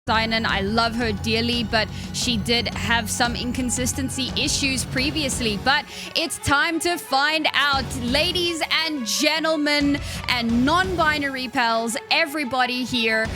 Simon. I love her dearly, but she did have some inconsistency issues previously. But it's time to find out, ladies and gentlemen and non-binary pals, everybody here.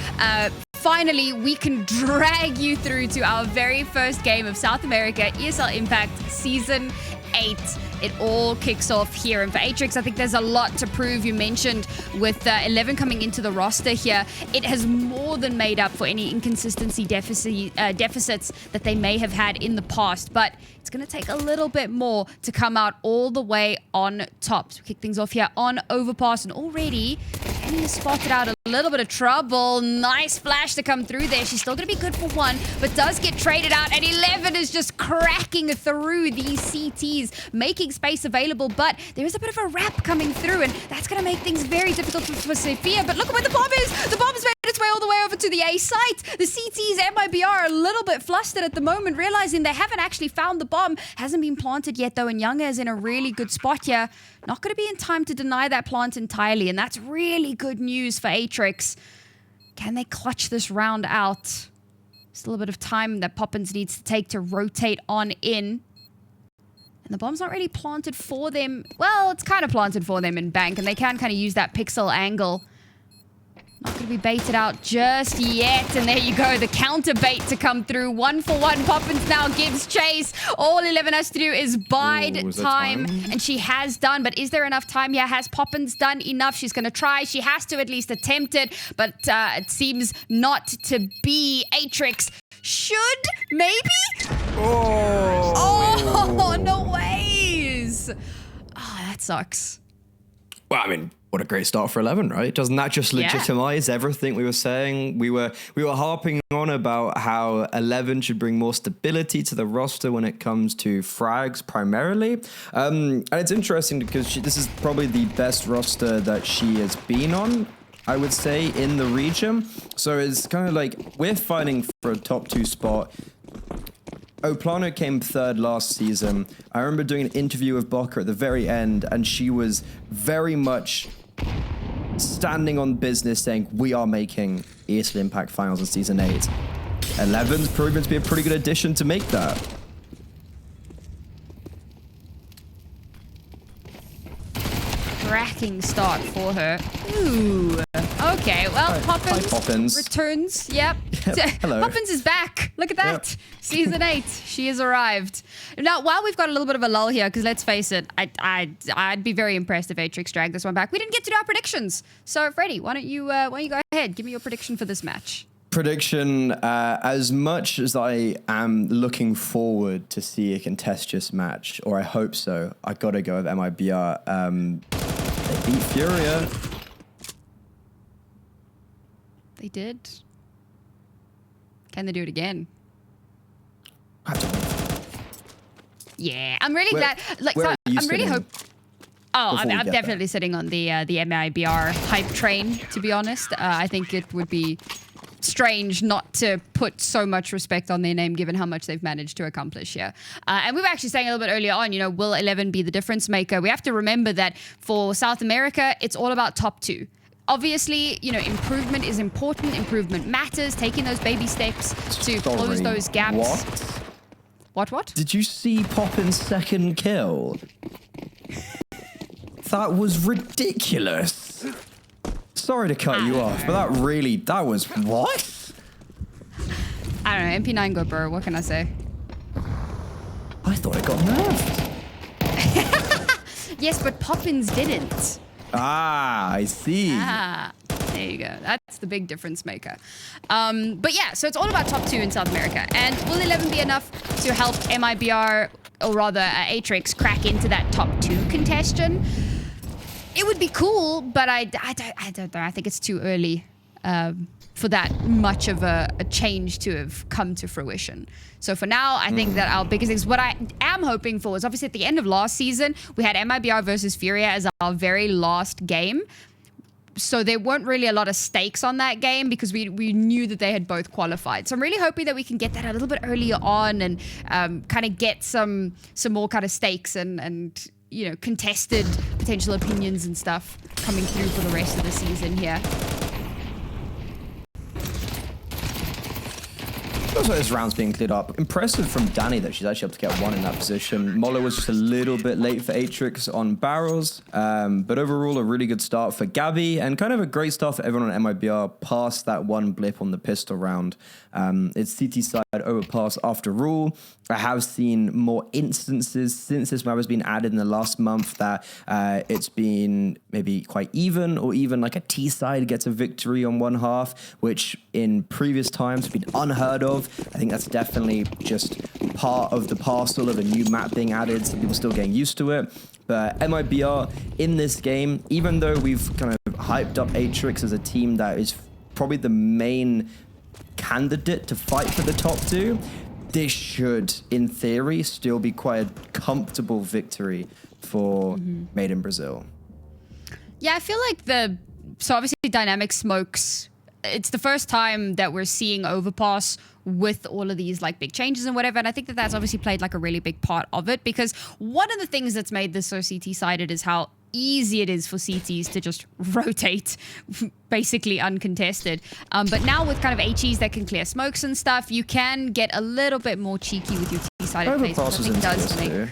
Finally, we can drag you through to our very first game of South America ESL Impact Season 8. It all kicks off here. And for Atrix, I think there's a lot to prove. You mentioned with 11 coming into the roster here, it has more than made up for any inconsistency deficits that they may have had in the past. But it's going to take a little bit more to come out all the way on top. So we kick things off here on Overpass. And already, Kenny has spotted out a little bit of trouble. Nice flash to come through there. She's still going to be good for one, but does get traded out. And 11 is just cracking through these CTs, making space available, but there is a bit of a wrap coming through, and that's going to make things very difficult for Sophia. But look at where the bomb is. The bomb's made its way all the way over to the A site. The CTs, MIBR, are a little bit flustered at the moment, realizing they haven't actually found the bomb. Hasn't been planted yet, though, and Younger is in a really good spot here. Not going to be in time to deny that plant entirely, and that's really good news for Atrix. Can they clutch this round out? Still a bit of time that Poppins needs to take to rotate on in. And the bomb's not really planted for them. Well, it's kind of planted for them in Bank, and they can kind of use that pixel angle. Not going to be baited out just yet. And there you go, the counter bait to come through. 1-for-1. Poppins now gives chase. All 11 has to do is bide time. And she has done. But is there enough time here? Has Poppins done enough? She's going to try. She has to at least attempt it. But it seems not to be. Atrix should, maybe? Oh, no ways. Oh, that sucks. Well, I mean, what a great start for 11, right? Doesn't that just legitimize everything we were saying? We were harping on about how 11 should bring more stability to the roster when it comes to frags primarily. And it's interesting because this is probably the best roster that she has been on, I would say, in the region. So it's kind of like we're fighting for a top 2 spot. Oplano came third last season. I remember doing an interview with Boca at the very end, and she was very much standing on business saying, we are making ESL Impact Finals in Season 8. 11's proven to be a pretty good addition to make that. Cracking start for her. Ooh. Okay, well, Poppins returns. Yep. Hello. Poppins is back. Look at that. Yep. Season 8. She has arrived. Now, while we've got a little bit of a lull here, because let's face it, I'd be very impressed if Atrix dragged this one back. We didn't get to do our predictions. So, Freddie, why don't you go ahead? Give me your prediction for this match. Prediction, as much as I am looking forward to see a contestious match, or I hope so, I gotta go with MIBR. They beat Furia. They did. Can they do it again? Yeah, I'm really glad. Like, so I'm really hope. Oh, I'm definitely sitting on the MIBR hype train. To be honest, I think it would be strange not to put so much respect on their name given how much they've managed to accomplish here. And we were actually saying a little bit earlier on, you know, will 11 be the difference maker? We have to remember that for South America, it's all about top 2. Obviously, you know, improvement is important. Improvement matters. Taking those baby steps to close those gaps. What? Did you see Poppin's second kill? That was ridiculous. Sorry to cut you off, but that was what? I don't know, MP9 go bro, what can I say? I thought it got nerfed. Yes, but Poppins didn't. Ah, I see. Ah, there you go. That's the big difference maker. But yeah, so it's all about top 2 in South America. And will 11 be enough to help MIBR, or rather Atrix, crack into that top 2 contention? It would be cool, but I don't know. I think it's too early for that much of a change to have come to fruition. So for now, I think that our biggest things, what I am hoping for is obviously at the end of last season, we had MIBR versus Furia as our very last game. So there weren't really a lot of stakes on that game because we knew that they had both qualified. So I'm really hoping that we can get that a little bit earlier on and kind of get some more kind of stakes and you know, contested potential opinions and stuff coming through for the rest of the season here. Looks like this round's being cleared up. Impressive from Danny that she's actually able to get one in that position. Moller was just a little bit late for Atrix on barrels, but overall a really good start for Gabby and kind of a great start for everyone on MIBR past that one blip on the pistol round. It's CT side overpass after all. I have seen more instances since this map has been added in the last month that it's been maybe quite even, or even like a T side gets a victory on one half, which in previous times has been unheard of. I think that's definitely just part of the parcel of a new map being added. Some people still getting used to it. But MIBR in this game, even though we've kind of hyped up Atrix as a team that is probably the main candidate to fight for the top two, this should, in theory, still be quite a comfortable victory for Made in Brazil. Yeah, I feel like so obviously Dynamic Smokes, it's the first time that we're seeing Overpass with all of these like big changes and whatever, and I think that that's obviously played like a really big part of it, because one of the things that's made this so CT-sided is how easy it is for CTs to just rotate basically uncontested. But now with kind of HEs that can clear smokes and stuff, you can get a little bit more cheeky with your T-sided plays, which I think does make...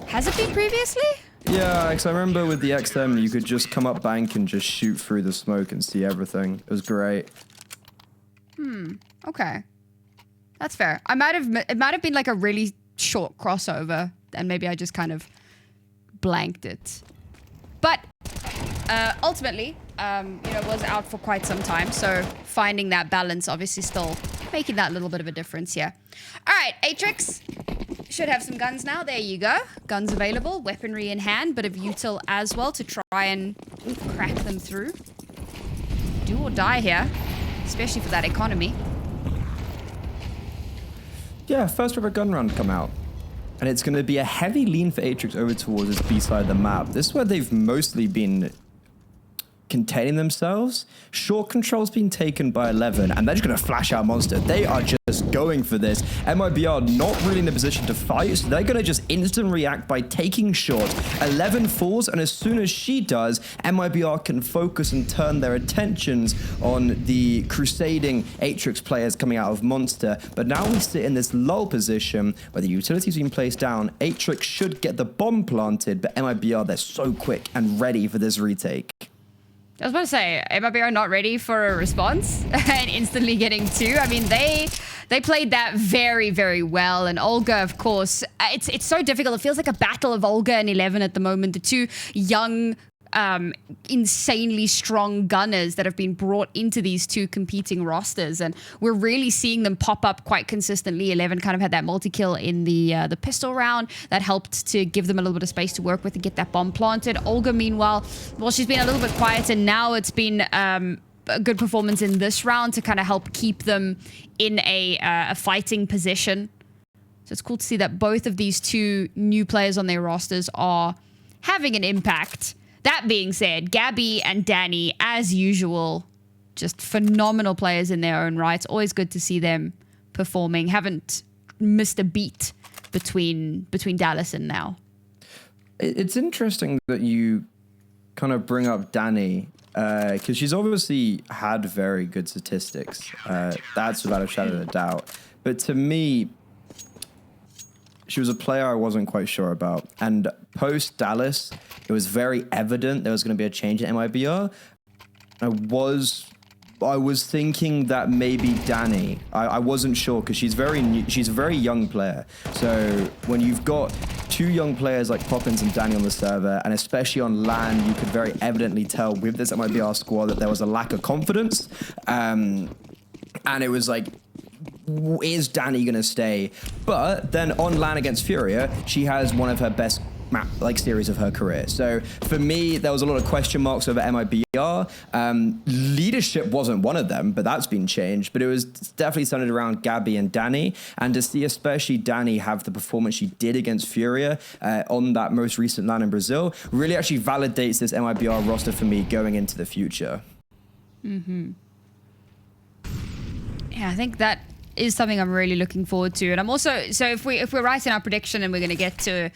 Has it been previously? Yeah, because I remember with the XM, you could just come up bank and just shoot through the smoke and see everything. It was great. Okay. That's fair. It might have been like a really short crossover, and maybe I just kind of blanked it. But ultimately, was out for quite some time, so finding that balance, obviously still making that little bit of a difference here. All right, Atrix should have some guns now. There you go. Guns available, weaponry in hand, bit of util as well to try and crack them through. Do or die here, especially for that economy. Yeah, first ever gun round come out. And it's going to be a heavy lean for Atrix over towards this B side of the map. This is where they've mostly been containing themselves. Short control's been taken by 11, and they're just going to flash out monster. They are just going for this. MIBR not really in a position to fight, so they're going to just instant react by taking short. 11 falls, and as soon as she does, MIBR can focus and turn their attentions on the crusading Atrix players coming out of monster. But now we sit in this lull position where the utility's been placed down. Atrix should get the bomb planted, but MIBR, they're so quick and ready for this retake. I was about to say, MIBR not ready for a response and instantly getting two. I mean, they played that very, very well. And Olga, of course, it's so difficult. It feels like a battle of Olga and 11 at the moment. The two young, insanely strong gunners that have been brought into these two competing rosters, and we're really seeing them pop up quite consistently. 11 kind of had that multi-kill in the pistol round that helped to give them a little bit of space to work with and get that bomb planted. Olga, meanwhile, well, she's been a little bit quiet, and now it's been a good performance in this round to kind of help keep them in a fighting position. So it's cool to see that both of these two new players on their rosters are having an impact. That being said, Gabby and Danny, as usual, just phenomenal players in their own right. Always good to see them performing. Haven't missed a beat between Dallas and now. It's interesting that you kind of bring up Danny, because she's obviously had very good statistics. That's without a shadow of a doubt. But to me, she was a player I wasn't quite sure about. And post Dallas, it was very evident there was going to be a change in MIBR. I was thinking that maybe Danny. I wasn't sure because she's very new, she's a very young player. So when you've got two young players like Poppins and Danny on the server, and especially on LAN, you could very evidently tell with this MIBR squad that there was a lack of confidence. And it was like, is Danny going to stay? But then on LAN against Furia, she has one of her best map series of her career. So for me, there was a lot of question marks over MIBR. Leadership wasn't one of them, but that's been changed. But it was definitely centered around Gabby and Danny. And to see especially Danny have the performance she did against Furia on that most recent LAN in Brazil really actually validates this MIBR roster for me going into the future. Yeah, I think that is something I'm really looking forward to. And I'm also, so if we're right in our prediction and we're going to get to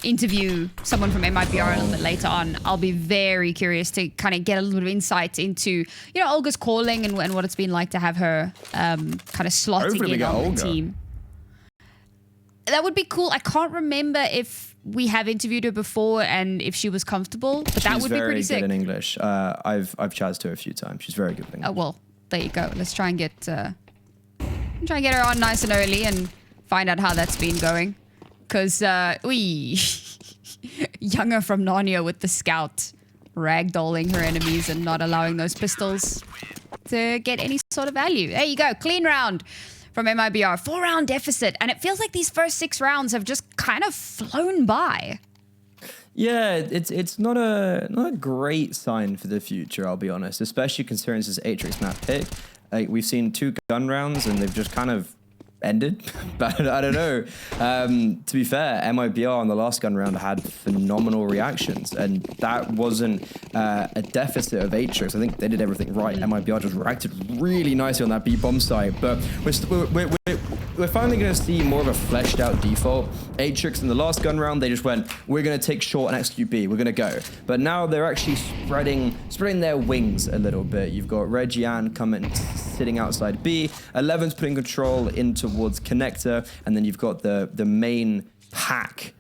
interview someone from MIBR a little bit later on. I'll be very curious to kind of get a little bit of insight into, you know, Olga's calling and what it's been like to have her kind of slotting in on the team. That would be cool. I can't remember if we have interviewed her before and if she was comfortable, but that would be pretty sick. She's very good in English. I've chatted to her a few times. She's very good in English. Oh, well, there you go. Let's try and get her on nice and early and find out how that's been going. Because, Younger from Narnia with the scout, ragdolling her enemies and not allowing those pistols to get any sort of value. There you go. Clean round from MIBR. 4-round deficit. And it feels like these first 6 rounds have just kind of flown by. Yeah, it's not a great sign for the future, I'll be honest. Especially considering this is Atrix map pick. Like, we've seen 2 gun rounds and they've just kind of ended, but I don't know. To be fair, MIBR on the last gun round had phenomenal reactions, and that wasn't a deficit of Atrix. I think they did everything right. MIBR just reacted really nicely on that B bomb site, but we're finally going to see more of a fleshed out default. Atrix in the last gun round, they just went, we're going to take short and execute B, we're going to go. But now they're actually spreading their wings a little bit. You've got Reggian coming, sitting outside B, 11's putting control in towards connector, and then you've got the main pack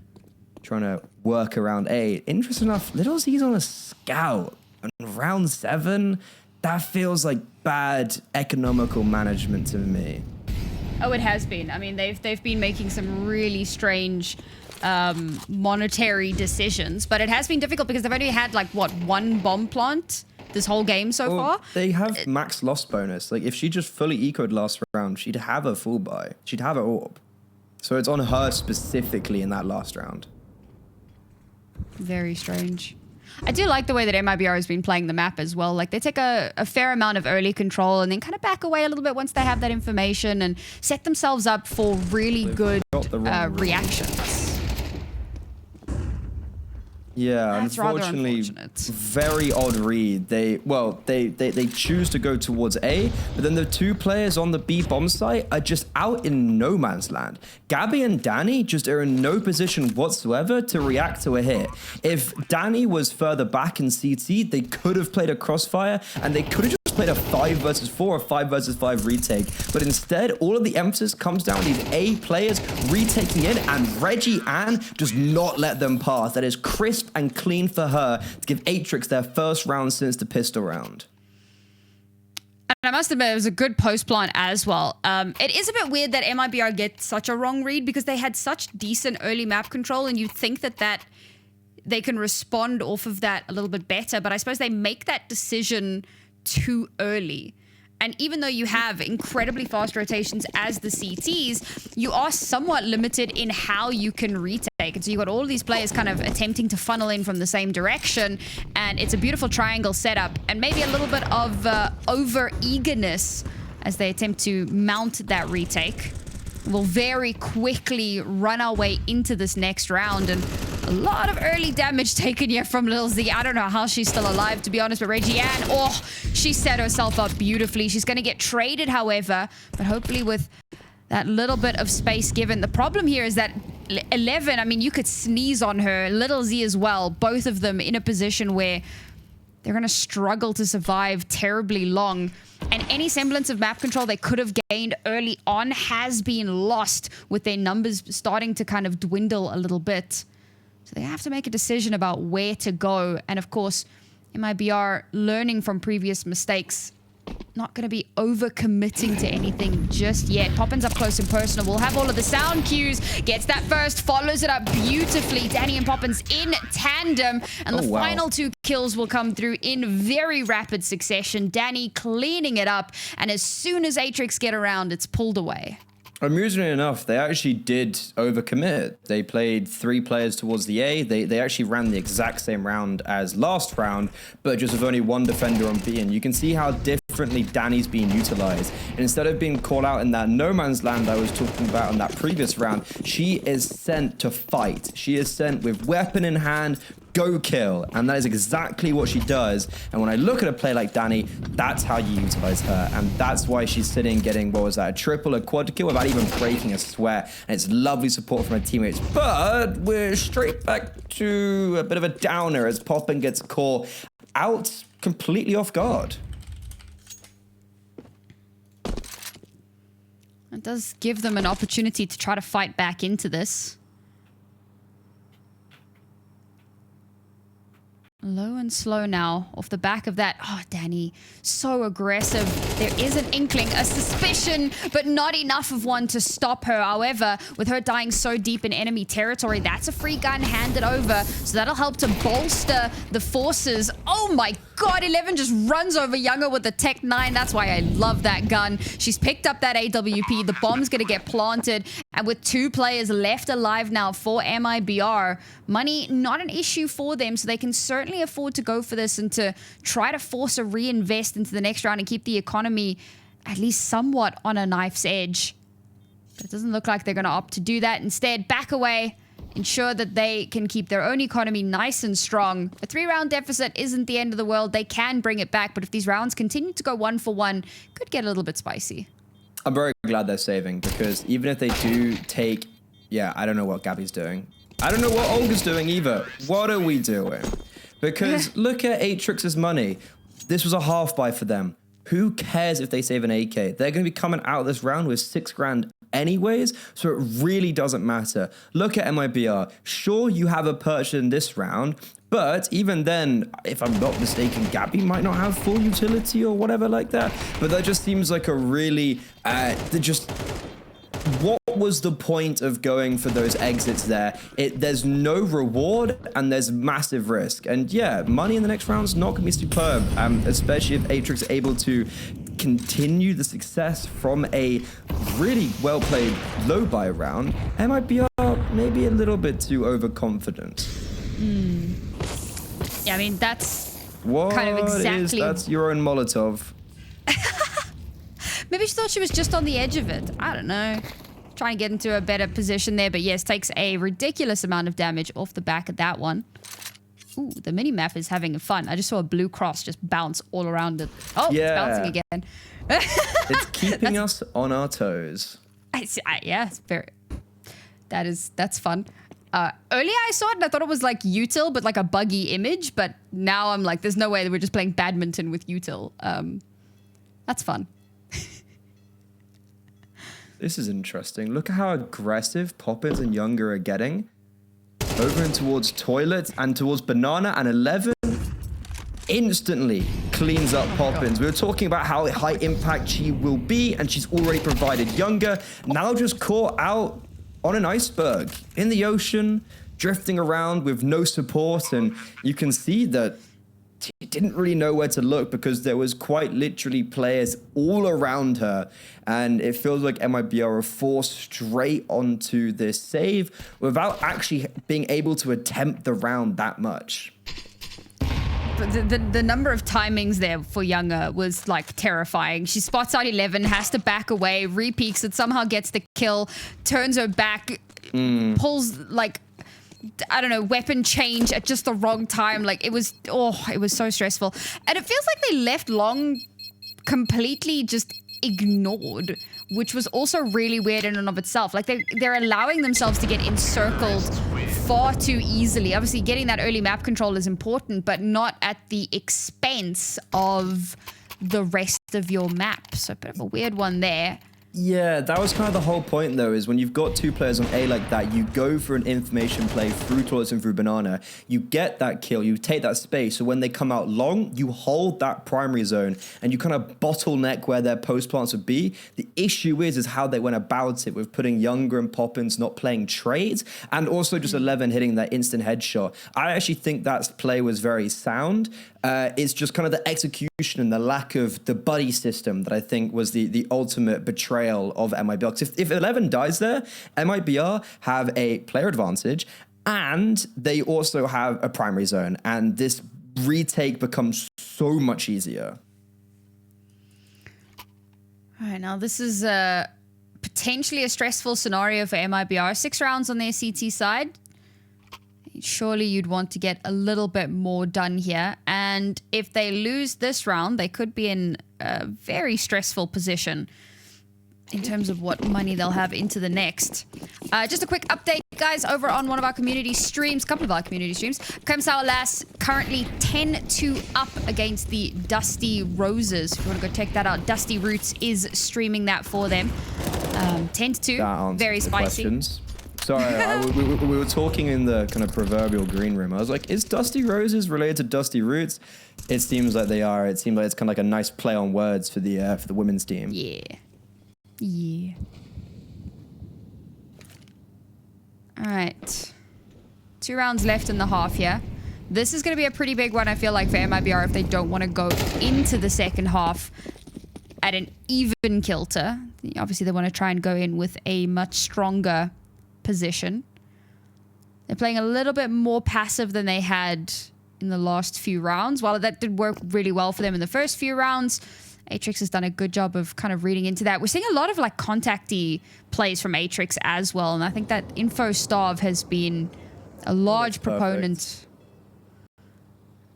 trying to work around A. Interesting enough, Little Z's on a scout on round 7. That feels like bad economical management to me. Oh, it has been. I mean, they've been making some really strange monetary decisions, but it has been difficult because they've only had like what, 1 bomb plant this whole game so far. They have max loss bonus. Like, if she just fully ecoed last round, she'd have a full buy. She'd have an orb. So it's on her specifically in that last round. Very strange. I do like the way that MIBR has been playing the map as well. Like, they take a fair amount of early control and then kind of back away a little bit once they have that information and set themselves up for really good reactions. Yeah, that's unfortunately, very odd read. They choose to go towards A, but then the 2 players on the B bomb site are just out in no man's land. Gabby and Danny just are in no position whatsoever to react to a hit. If Danny was further back in CT, they could have played a crossfire and they could have just played a 5 versus 4 or 5 versus 5 retake. But instead, all of the emphasis comes down to these A players retaking in, and Reggie Ann does not let them pass. That is crisp and clean for her to give Atrix their first round since the pistol round. And I must admit, it was a good post plant as well. It is a bit weird that MIBR get such a wrong read because they had such decent early map control, and you'd think that they can respond off of that a little bit better, but I suppose they make that decision too early. And even though you have incredibly fast rotations as the CTs, you are somewhat limited in how you can retake. And so you've got all of these players kind of attempting to funnel in from the same direction. And it's a beautiful triangle setup and maybe a little bit of over-eagerness as they attempt to mount that retake. We'll very quickly run our way into this next round, and a lot of early damage taken here from Lil Z. I don't know how she's still alive, to be honest, but Reggie Ann, oh, she set herself up beautifully. She's going to get traded, however, but hopefully with that little bit of space given. The problem here is that 11, I mean, you could sneeze on her, Little Z as well, both of them in a position where they're going to struggle to survive terribly long. And any semblance of map control they could have gained early on has been lost with their numbers starting to kind of dwindle a little bit. So they have to make a decision about where to go. And of course, MIBR learning from previous mistakes, not going to be over-committing to anything just yet. Poppins up close and personal. We'll have all of the sound cues. Gets that first, follows it up beautifully. Danny and Poppins in tandem. And the final 2 kills will come through in very rapid succession. Danny cleaning it up. And as soon as Atrix get around, it's pulled away. Amusingly enough, they actually did overcommit. They played 3 players towards the A. They actually ran the exact same round as last round, but just with only 1 defender on B. And you can see how different differently Danny's being utilized. And instead of being called out in that no man's land I was talking about in that previous round, she is sent to fight. She is sent with weapon in hand, go kill, and that is exactly what she does. And when I look at a play like Danny, that's how you utilize her, and that's why she's sitting getting, what was that, a triple, a quad kill without even breaking a sweat. And it's lovely support from her teammates, but we're straight back to a bit of a downer as Poppin gets caught out completely off guard. It does give them an opportunity to try to fight back into this. Low and slow now off the back of that. Oh, Danny, so aggressive. There is an inkling, a suspicion, but not enough of one to stop her. However, with her dying so deep in enemy territory, that's a free gun handed over. So that'll help to bolster the forces. Oh my God, 11 just runs over Younger with the Tech 9. That's why I love that gun. She's picked up that AWP. The bomb's going to get planted. And with 2 players left alive now for MIBR, money not an issue for them. So they can certainly afford to go for this and to try to force a reinvest into the next round and keep the economy at least somewhat on a knife's edge. But it doesn't look like they're going to opt to do that. Instead, back away, ensure that they can keep their own economy nice and strong. A 3-round deficit isn't the end of the world. They can bring it back, but if these rounds continue to go 1 for 1, could get a little bit spicy. I'm very glad they're saving, because even if they do take, I don't know what Gabby's doing. I don't know what Olga's doing either. What are we doing? Because look at Atrix's money. This was a half buy for them. Who cares if they save an AK? They're going to be coming out of this round with 6 grand anyways, so it really doesn't matter. Look at MIBR. Sure, you have a purchase in this round, but even then, if I'm not mistaken, Gabby might not have full utility or whatever like that. But that just seems like a really, what was the point of going for those exits there? There's no reward and there's massive risk. And yeah, money in the next round's not going to be superb, especially if Atrix are able to continue the success from a really well-played low-buy round. MIBR maybe a little bit too overconfident. Yeah, I mean, that's kind of exactly... That's your own Molotov. Maybe she thought she was just on the edge of it. I don't know. Trying to get into a better position there, but yes, takes a ridiculous amount of damage off the back of that one. Ooh, the mini-map is having fun. I just saw a blue cross just bounce all around it. Oh, it's bouncing again. It's keeping us on our toes. Yeah, it's very... That's fun. Earlier I saw it and I thought it was like util, but like a buggy image. But now I'm like, there's no way that we're just playing badminton with util. That's fun. This is interesting. Look at how aggressive Poppins and Younger are getting. Over and towards Toilet and towards Banana, and 11 instantly cleans up Poppins. We were talking about how high impact she will be, and she's already provided Younger. Now just caught out on an iceberg in the ocean, drifting around with no support, and you can see that she didn't really know where to look because there was quite literally players all around her, and it feels like MIBR are forced straight onto this save without actually being able to attempt the round that much. The number of timings there for Younger was like terrifying. She spots out 11, has to back away, re-peeks it, somehow gets the kill, turns her back, pulls like, I don't know, weapon change at just the wrong time. Like it was so stressful. And it feels like they left Long completely just ignored, which was also really weird in and of itself. Like they're allowing themselves to get encircled far too easily. Obviously getting that early map control is important, but not at the expense of the rest of your map. So a bit of a weird one there. Yeah, that was kind of the whole point, though, is when you've got 2 players on A like that, you go for an information play through Toilets and through Banana. You get that kill, you take that space, so when they come out long, you hold that primary zone, and you kind of bottleneck where their post plants would be. The issue is how they went about it with putting Younger and Poppins not playing trades, and also just 11 hitting that instant headshot. I actually think that play was very sound. It's just kind of the execution and the lack of the buddy system that I think was the ultimate betrayal of MIBR. If 11 dies there, MIBR have a player advantage, and they also have a primary zone, and this retake becomes so much easier. All right, now this is potentially a stressful scenario for MIBR. 6 rounds on their CT side. Surely you'd want to get a little bit more done here. And if they lose this round, they could be in a very stressful position in terms of what money they'll have into the next. Just a quick update, guys, over on one of our community streams, a couple of our community streams. Kremsauer Lass currently 10-2 up against the Dusty Roses. If you want to go check that out, Dusty Roots is streaming that for them. 10-2, very spicy. Questions. Sorry, we were talking in the kind of proverbial green room. I was like, is Dusty Roses related to Dusty Roots? It seems like they are. It seems like it's kind of like a nice play on words for the women's team. Yeah. Yeah. All right. 2 rounds left in the half here. This is going to be a pretty big one, I feel like, for MIBR if they don't want to go into the second half at an even kilter. Obviously, they want to try and go in with a much stronger position. They're playing a little bit more passive than they had in the last few rounds. While that did work really well for them in the first few rounds, Atrix has done a good job of kind of reading into that. We're seeing a lot of like contacty plays from Atrix as well, and I think that Info Starve has been a large proponent.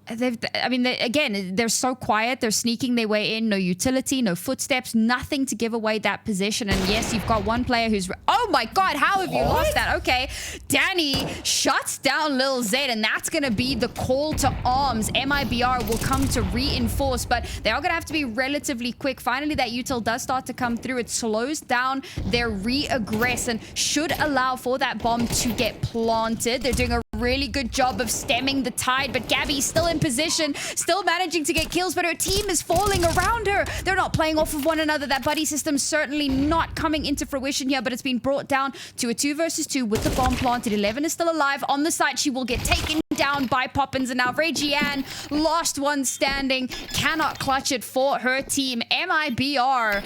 Again, they're so quiet. They're sneaking their way in. No utility, no footsteps, nothing to give away that position. And yes, you've got one player who's... Oh my God, how have you lost that? Okay, Danny shuts down Lil Zed, and that's going to be the call to arms. MIBR will come to reinforce, but they are going to have to be relatively quick. Finally, that util does start to come through. It slows down their re-aggress and should allow for that bomb to get planted. They're doing a really good job of stemming the tide, but Gabby's still in position, still managing to get kills, but her team is falling around her. They're not playing off of one another. That buddy system certainly not coming into fruition here, but it's been brought down to a 2 versus 2 with the bomb planted. 11 is still alive on the site. She will get taken down by Poppins, and now Regiane, last one standing, cannot clutch it for her team. MIBR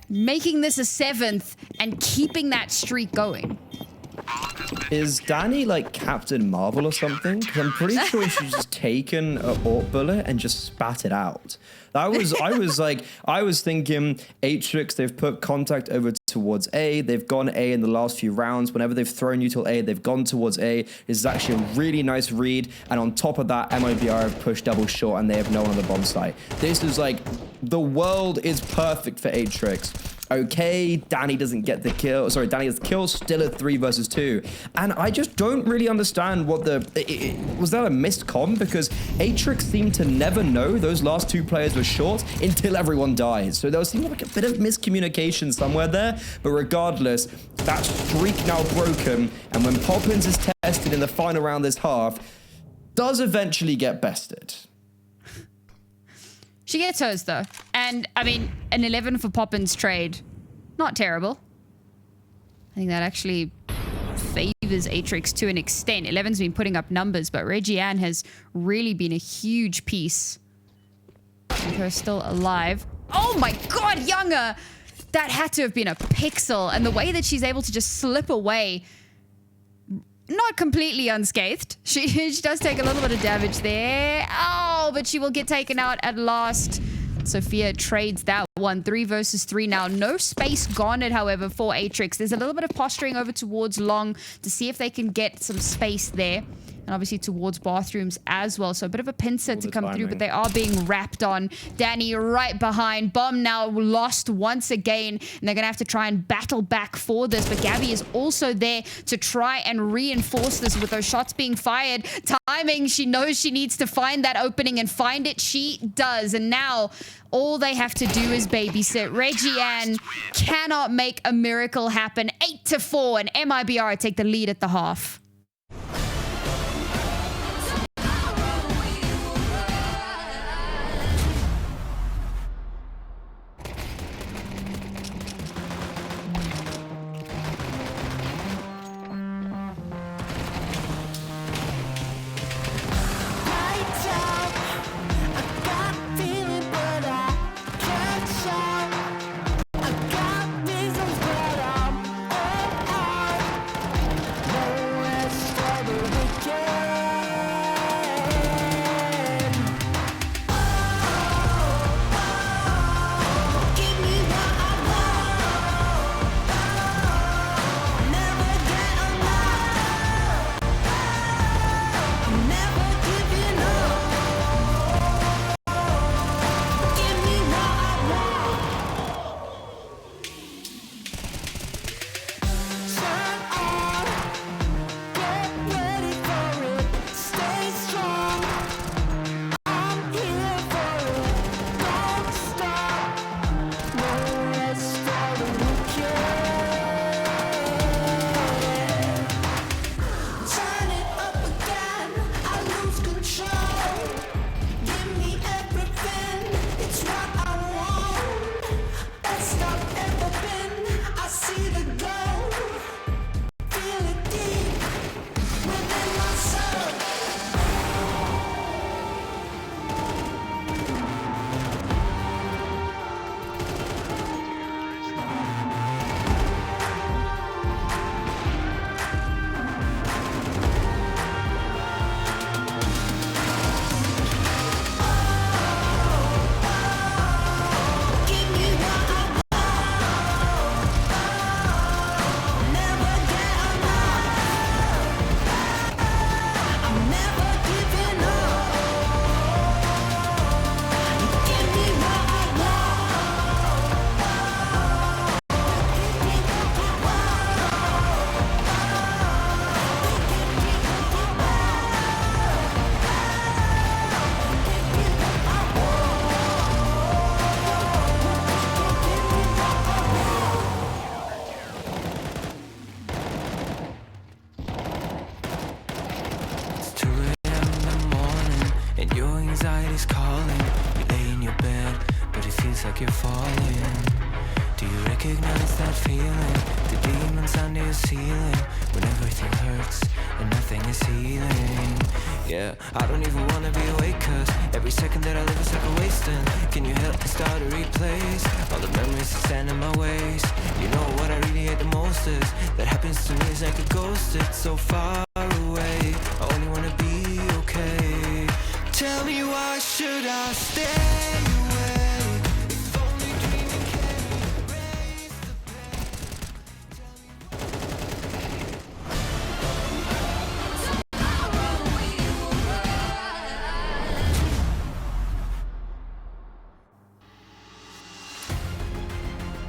making this a 7th and keeping that streak going. Is Danny like Captain Marvel or something? Because I'm pretty sure she's just taken a AWP bullet and just spat it out. I was thinking Atrix, they've put contact over towards A. They've gone A in the last few rounds. Whenever they've thrown util A, they've gone towards A. This is actually a really nice read. And on top of that, MIBR have pushed double short and they have no one on the bomb site. This is like, the world is perfect for Atrix. Okay, Danny doesn't get the kill. Sorry, Danny has the kill, still a 3 versus 2. And I just don't really understand what was that a missed comm? Because Atrix seemed to never know those last 2 players were short until everyone dies. So there seemed like a bit of miscommunication somewhere there. But regardless, that streak now broken. And when Poppins is tested in the final round this half, does eventually get bested. She gets hers, though. And, I mean, an 11 for Poppins trade, not terrible. I think that actually favors Atrix to an extent. 11's been putting up numbers, but Regiane has really been a huge piece. And her still alive. Oh my God, Younger! That had to have been a pixel. And the way that she's able to just slip away, not completely unscathed. She does take a little bit of damage there. Oh, but she will get taken out at last. Sophia trades that one. 3 versus 3 now. No space garnered, however, for Atrix. There's a little bit of posturing over towards Long to see if they can get some space there. And obviously towards bathrooms as well. So a bit of a pincer to come through, but they are being wrapped on. Danny right behind. Bomb now lost once again. And they're going to have to try and battle back for this. But Gabby is also there to try and reinforce this with those shots being fired. Timing, she knows she needs to find that opening and find it. She does. And now all they have to do is babysit. Regiane cannot make a miracle happen. 8-4, and MIBR take the lead at the half. looks like you're falling. Do you recognize that feeling? The demons under your ceiling, when everything hurts and nothing is healing. Yeah, I don't even wanna be awake, cause every second that I live is like a wasting. Can you help me start to replace all the memories that stand in my ways? You know what I really hate the most is that happens to me is like a ghost. It's so far away, I only wanna be okay. Tell me, why should I stay away? If only dreaming can erase the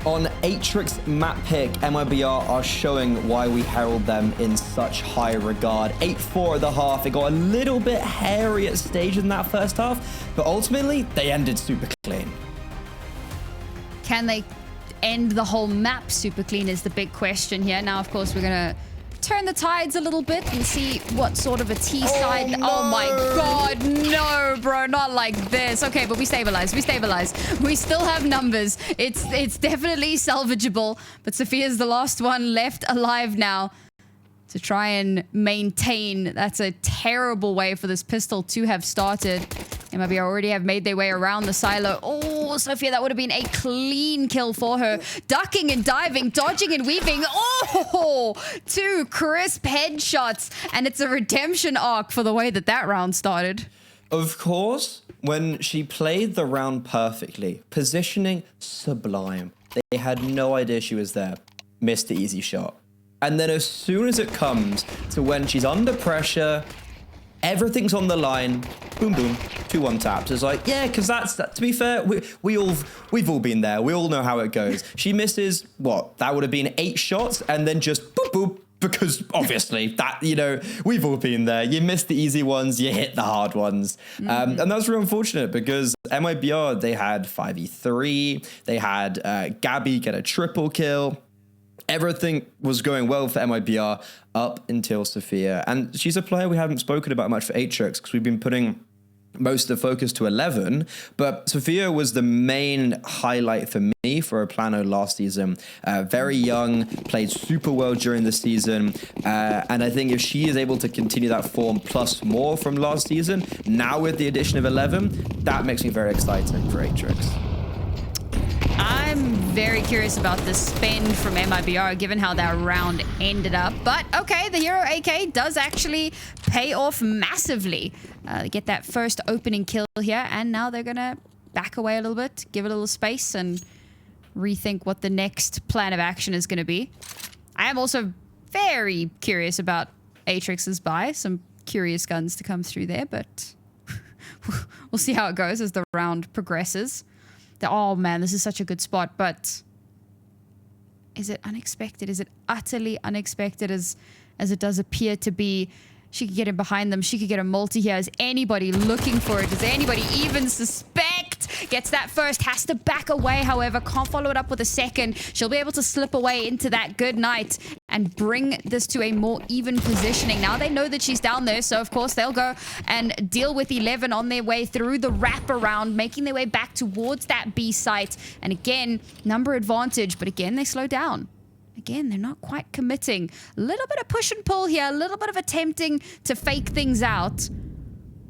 On Atrix map pick, MIBR are showing why we herald them in such high regard. 8-4 at the half. It got a little bit hairy at stages in that first half, but ultimately they ended super clean. Can they end the whole map super clean is the big question here. Now, of course, we're going to turn the tides a little bit and see what sort of a T side. No. Oh my god, no, bro, not like this. Okay, but we stabilize. We still have numbers. It's definitely salvageable, but Sophia's the last one left alive now to try and maintain. That's a terrible way for this pistol to have started. MIBR already have made their way around the silo. Oh, Sophia, that would have been a clean kill for her. Ducking and diving, dodging and weaving. Oh, 2 crisp headshots. And it's a redemption arc for the way that that round started. Of course, when she played the round perfectly, positioning sublime. They had no idea she was there. Missed the easy shot. And then as soon as it comes to when she's under pressure, everything's on the line. Boom, boom. 2-1 taps. It's like, yeah, because that's that. To be fair, we've all been there. We all know how it goes. She misses what? That would have been 8 shots, and then just boop, boop. Because obviously that, you know, we've all been there. You miss the easy ones, you hit the hard ones. And that's real unfortunate because MIBR, they had 5v3. They had Gabby get a triple kill. Everything was going well for MIBR up until Sophia. And she's a player we haven't spoken about much for Atrix because we've been putting most of the focus to 11. But Sophia was the main highlight for me for a Plano last season. Very young, played super well during the season. And I think if she is able to continue that form plus more from last season, now with the addition of 11, that makes me very excited for Atrix. I'm very curious about the spend from MIBR, given how that round ended up. But okay, the Hero AK does actually pay off massively. They get that first opening kill here, and now they're going to back away a little bit, give it a little space, and rethink what the next plan of action is going to be. I am also very curious about Atrix's buy. Some curious guns to come through there, but we'll see how it goes as the round progresses. Oh man, this is such a good spot, but is it unexpected? Is it utterly unexpected as it does appear to be? She could get in behind them. She could get a multi here. Is anybody looking for it? Does anybody even suspect? Gets that first, has to back away, however. Can't follow it up with a second. She'll be able to slip away into that good night and bring this to a more even positioning. Now they know that she's down there, so of course they'll go and deal with 11 on their way through the wraparound, making their way back towards that B site. And again, number advantage, but again, they slow down. Again, they're not quite committing. A little bit of push and pull here, a little bit of attempting to fake things out.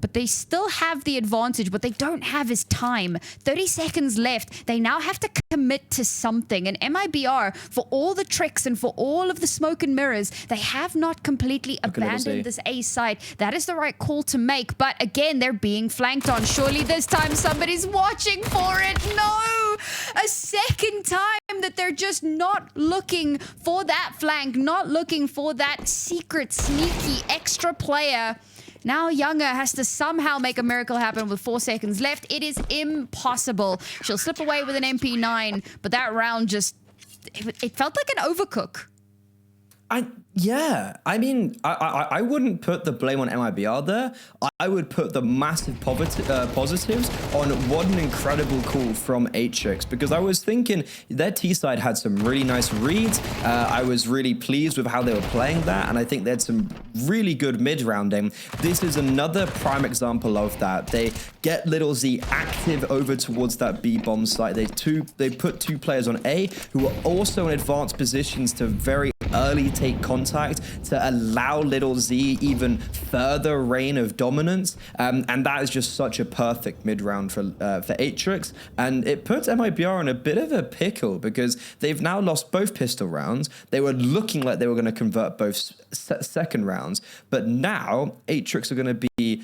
But they still have the advantage. What they don't have is time. 30 seconds left. They now have to commit to something. And MIBR, for all the tricks and for all of the smoke and mirrors, they have not completely abandoned this A side. That is the right call to make. But again, they're being flanked on. Surely this time somebody's watching for it. No! A second time that they're just not looking for that flank, not looking for that secret, sneaky, extra player. Now Younger has to somehow make a miracle happen with 4 seconds left. It is impossible. She'll slip away with an MP9, but that round just... It felt like an overcook. Yeah, I mean, I wouldn't put the blame on MIBR there. I would put the massive positives on what an incredible call from Atrix, because I was thinking their T side had some really nice reads. I was really pleased with how they were playing that, and I think they had some really good mid-rounding. This is another prime example of that. They get Little Z active over towards that B bomb site. They put 2 players on A who are also in advanced positions to very early take contact to allow Little Z even further reign of dominance, and that is just such a perfect mid-round for Atrix, and it puts MIBR in a bit of a pickle because they've now lost both pistol rounds. They were looking like they were going to convert both second rounds, but now Atrix are going to be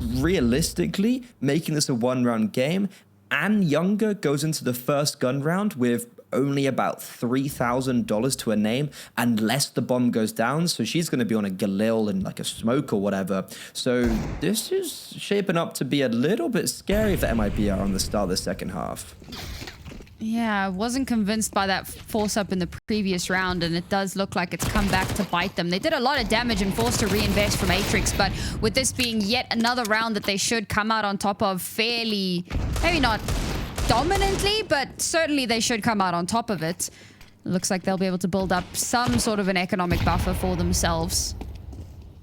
realistically making this a 1-round game, and Younger goes into the first gun round with only about $3,000 to a name unless the bomb goes down. So she's going to be on a Galil and like a smoke or whatever. So this is shaping up to be a little bit scary for MIBR on the start of the second half. Yeah, I wasn't convinced by that force up in the previous round, and it does look like it's come back to bite them. They did a lot of damage and forced to reinvest from Atrix, but with this being yet another round that they should come out on top of fairly, maybe not dominantly, but certainly they should come out on top of it. Looks like they'll be able to build up some sort of an economic buffer for themselves.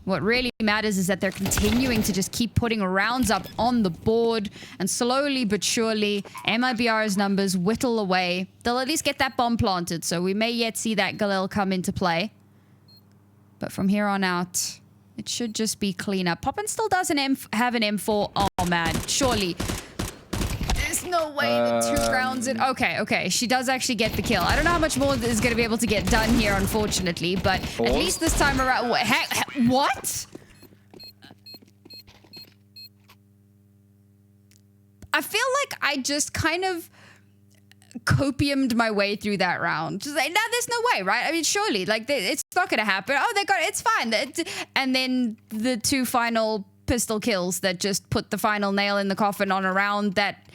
What really matters is that they're continuing to just keep putting rounds up on the board, and slowly but surely MIBR's numbers whittle away. They'll at least get that bomb planted, so we may yet see that Galil come into play. But from here on out, it should just be cleanup. Poppin still doesn't have an M4. Oh man, surely. There's no way that 2 rounds in. Okay. She does actually get the kill. I don't know how much more is going to be able to get done here, unfortunately, but at least this time around. What? I feel like I just kind of copiumed my way through that round. Just like, no, there's no way, right? I mean, surely, like, it's not going to happen. Oh, they got it. It's fine. And then the 2 final pistol kills that just put the final nail in the coffin on a round that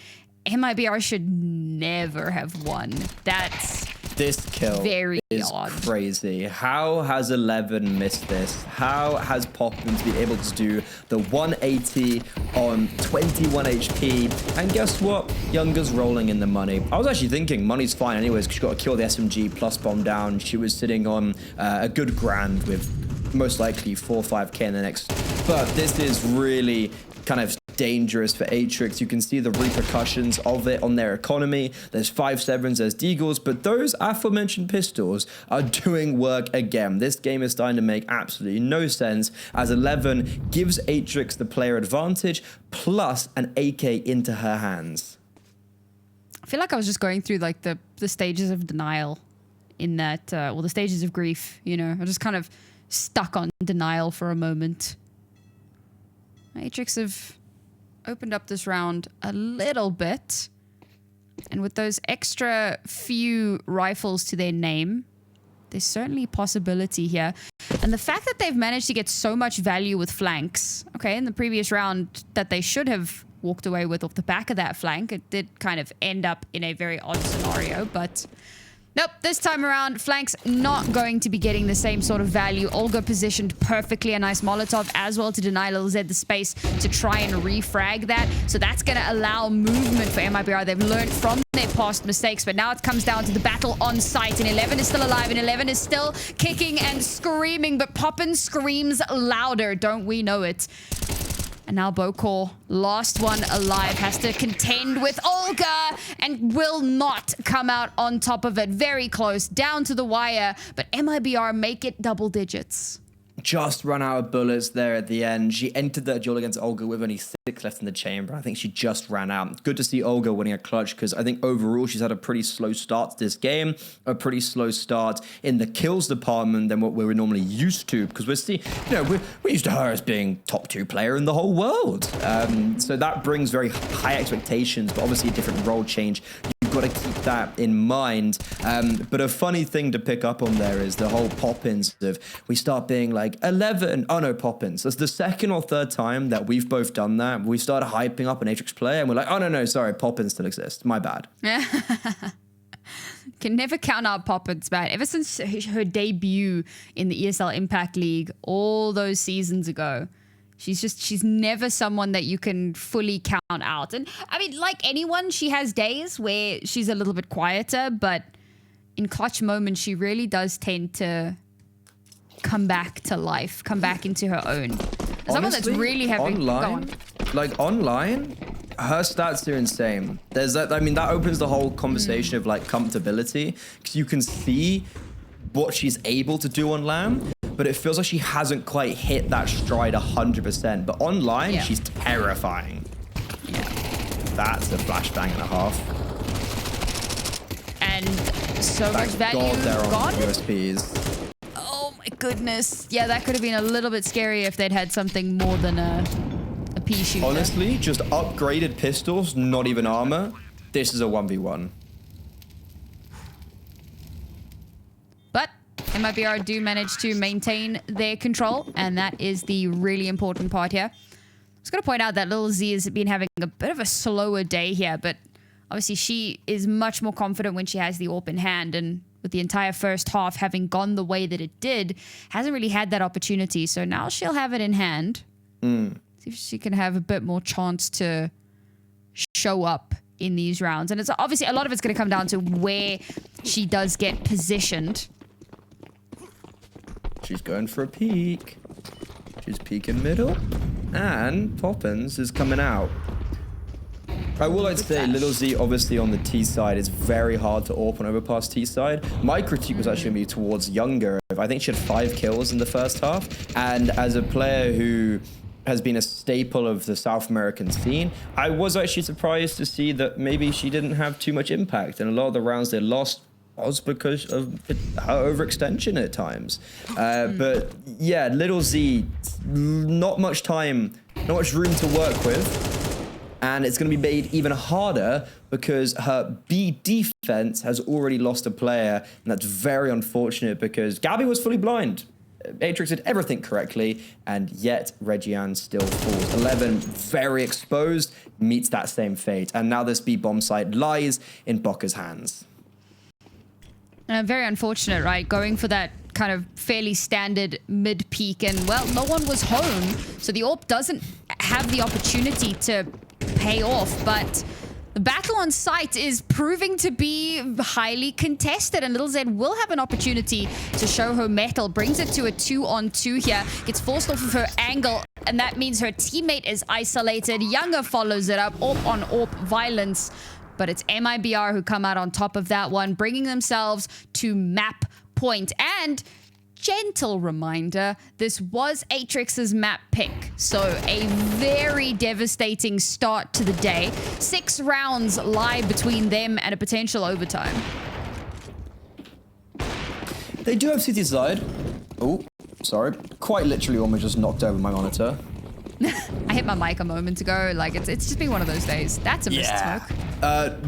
MIBR should never have won. This kill very is odd. Crazy. How has 11 missed this? How has Poppins been able to do the 180 on 21 HP? And guess what? Younger's rolling in the money. I was actually thinking money's fine anyways because she got to kill the SMG plus bomb down. She was sitting on a good grand with most likely 4 or 5k in the next. But this is really kind of dangerous for Atrix. You can see the repercussions of it on their economy. There's 5.7s, there's deagles, but those aforementioned pistols are doing work again. This game is starting to make absolutely no sense as 11 gives Atrix the player advantage plus an AK into her hands. I feel like I was just going through like the stages of denial in that, well, the stages of grief, you know. I just kind of stuck on denial for a moment. Atrix have opened up this round a little bit, and with those extra few rifles to their name, there's certainly a possibility here. And the fact that they've managed to get so much value with flanks, okay, in the previous round that they should have walked away with off the back of that flank, it did kind of end up in a very odd scenario, but nope, this time around, flank's not going to be getting the same sort of value. Olga positioned perfectly, a nice Molotov as well to deny Lil Z the space to try and refrag that. So that's going to allow movement for MIBR. They've learned from their past mistakes, but now it comes down to the battle on site, and 11 is still alive, and 11 is still kicking and screaming, but Poppin screams louder, don't we know it? And now Bokor, last one alive, has to contend with Olga and will not come out on top of it. Very close, down to the wire, but MIBR make it double digits. Just run out of bullets there at the end. She entered that duel against Olga with only 6 left in the chamber. I think she just ran out. Good to see Olga winning a clutch because I think overall she's had a pretty slow start to this game, a pretty slow start in the kills department than what we were normally used to, because we're used to her as being top 2 player in the whole world. So that brings very high expectations, but obviously a different role change. You've got to keep that in mind. But a funny thing to pick up on there is the whole Poppins of, we start being like 11, oh no, Poppins. That's the second or third time that we've both done that. We started hyping up an Atrix player and we're like, oh no, sorry, Poppins still exists. My bad. can never count out Poppins, man. Ever since her debut in the ESL Impact League all those seasons ago, she's never someone that you can fully count out. And I mean, like anyone, she has days where she's a little bit quieter, but in clutch moments, she really does tend to come back to life, come back into her own. Someone that's really having online, her stats are insane. There's that. I mean, that opens the whole conversation of like comfortability, because you can see what she's able to do on LAN, but it feels like she hasn't quite hit that stride 100%. But online, she's terrifying. Yeah. That's a flashbang and a half. And so much value gone. USPs. Oh my goodness. Yeah, that could have been a little bit scary if they'd had something more than a pea shooter. Honestly, just upgraded pistols, not even armor. This is a 1v1. But MIBR do manage to maintain their control, and that is the really important part here. I was going to point out that Little Z has been having a bit of a slower day here, but obviously she is much more confident when she has the AWP in hand, and with the entire first half having gone the way that it did, hasn't really had that opportunity. So now she'll have it in hand. See if she can have a bit more chance to show up in these rounds. And it's obviously a lot of it's going to come down to where she does get positioned. She's going for a peek. She's peeking middle. And Poppins is coming out. I will like to say, Little Z obviously on the T side is very hard to AWP on overpass T side. My critique was actually going to be towards Younger. I think she had 5 kills in the first half. And as a player who has been a staple of the South American scene, I was actually surprised to see that maybe she didn't have too much impact. And a lot of the rounds they lost was because of her overextension at times. But yeah, Little Z, not much time, not much room to work with. And it's going to be made even harder because her B defense has already lost a player. And that's very unfortunate because Gabby was fully blind. Atrix did everything correctly, and yet Reggiane still falls. 11, very exposed, meets that same fate. And now this B bomb site lies in Bocca's hands. Very unfortunate, right? Going for that kind of fairly standard mid-peak, and well, no one was home, so the AWP doesn't have the opportunity to pay off, but the battle on site is proving to be highly contested, and Little Z will have an opportunity to show her mettle. Brings it to a 2-on-2 here, gets forced off of her angle, and that means her teammate is isolated. Younger follows it up, AWP on AWP violence, but it's MIBR who come out on top of that one, bringing themselves to map point. And gentle reminder, this was Atrix's map pick, so a very devastating start to the day. 6 rounds lie between them and a potential overtime. They do have City side. Oh, sorry. Quite literally almost just knocked over my monitor. I hit my mic a moment ago. Like, it's just been one of those days. That's a missed smoke.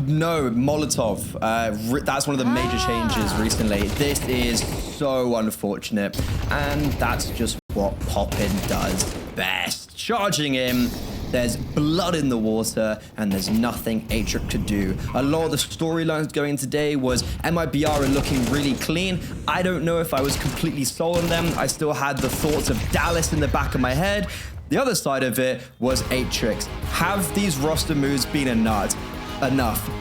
No, Molotov. That's one of the major changes recently. This is so unfortunate. And that's just what Poppin does best. Charging him. There's blood in the water, and there's nothing Atrix could do. A lot of the storylines going today was MIBR are looking really clean. I don't know if I was completely sold on them. I still had the thoughts of Dallas in the back of my head. The other side of it was Atrix. Have these roster moves been enough?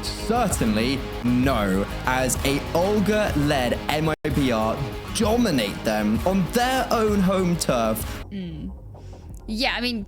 Certainly no, as a Olga-led MIBR dominate them on their own home turf. Yeah, I mean,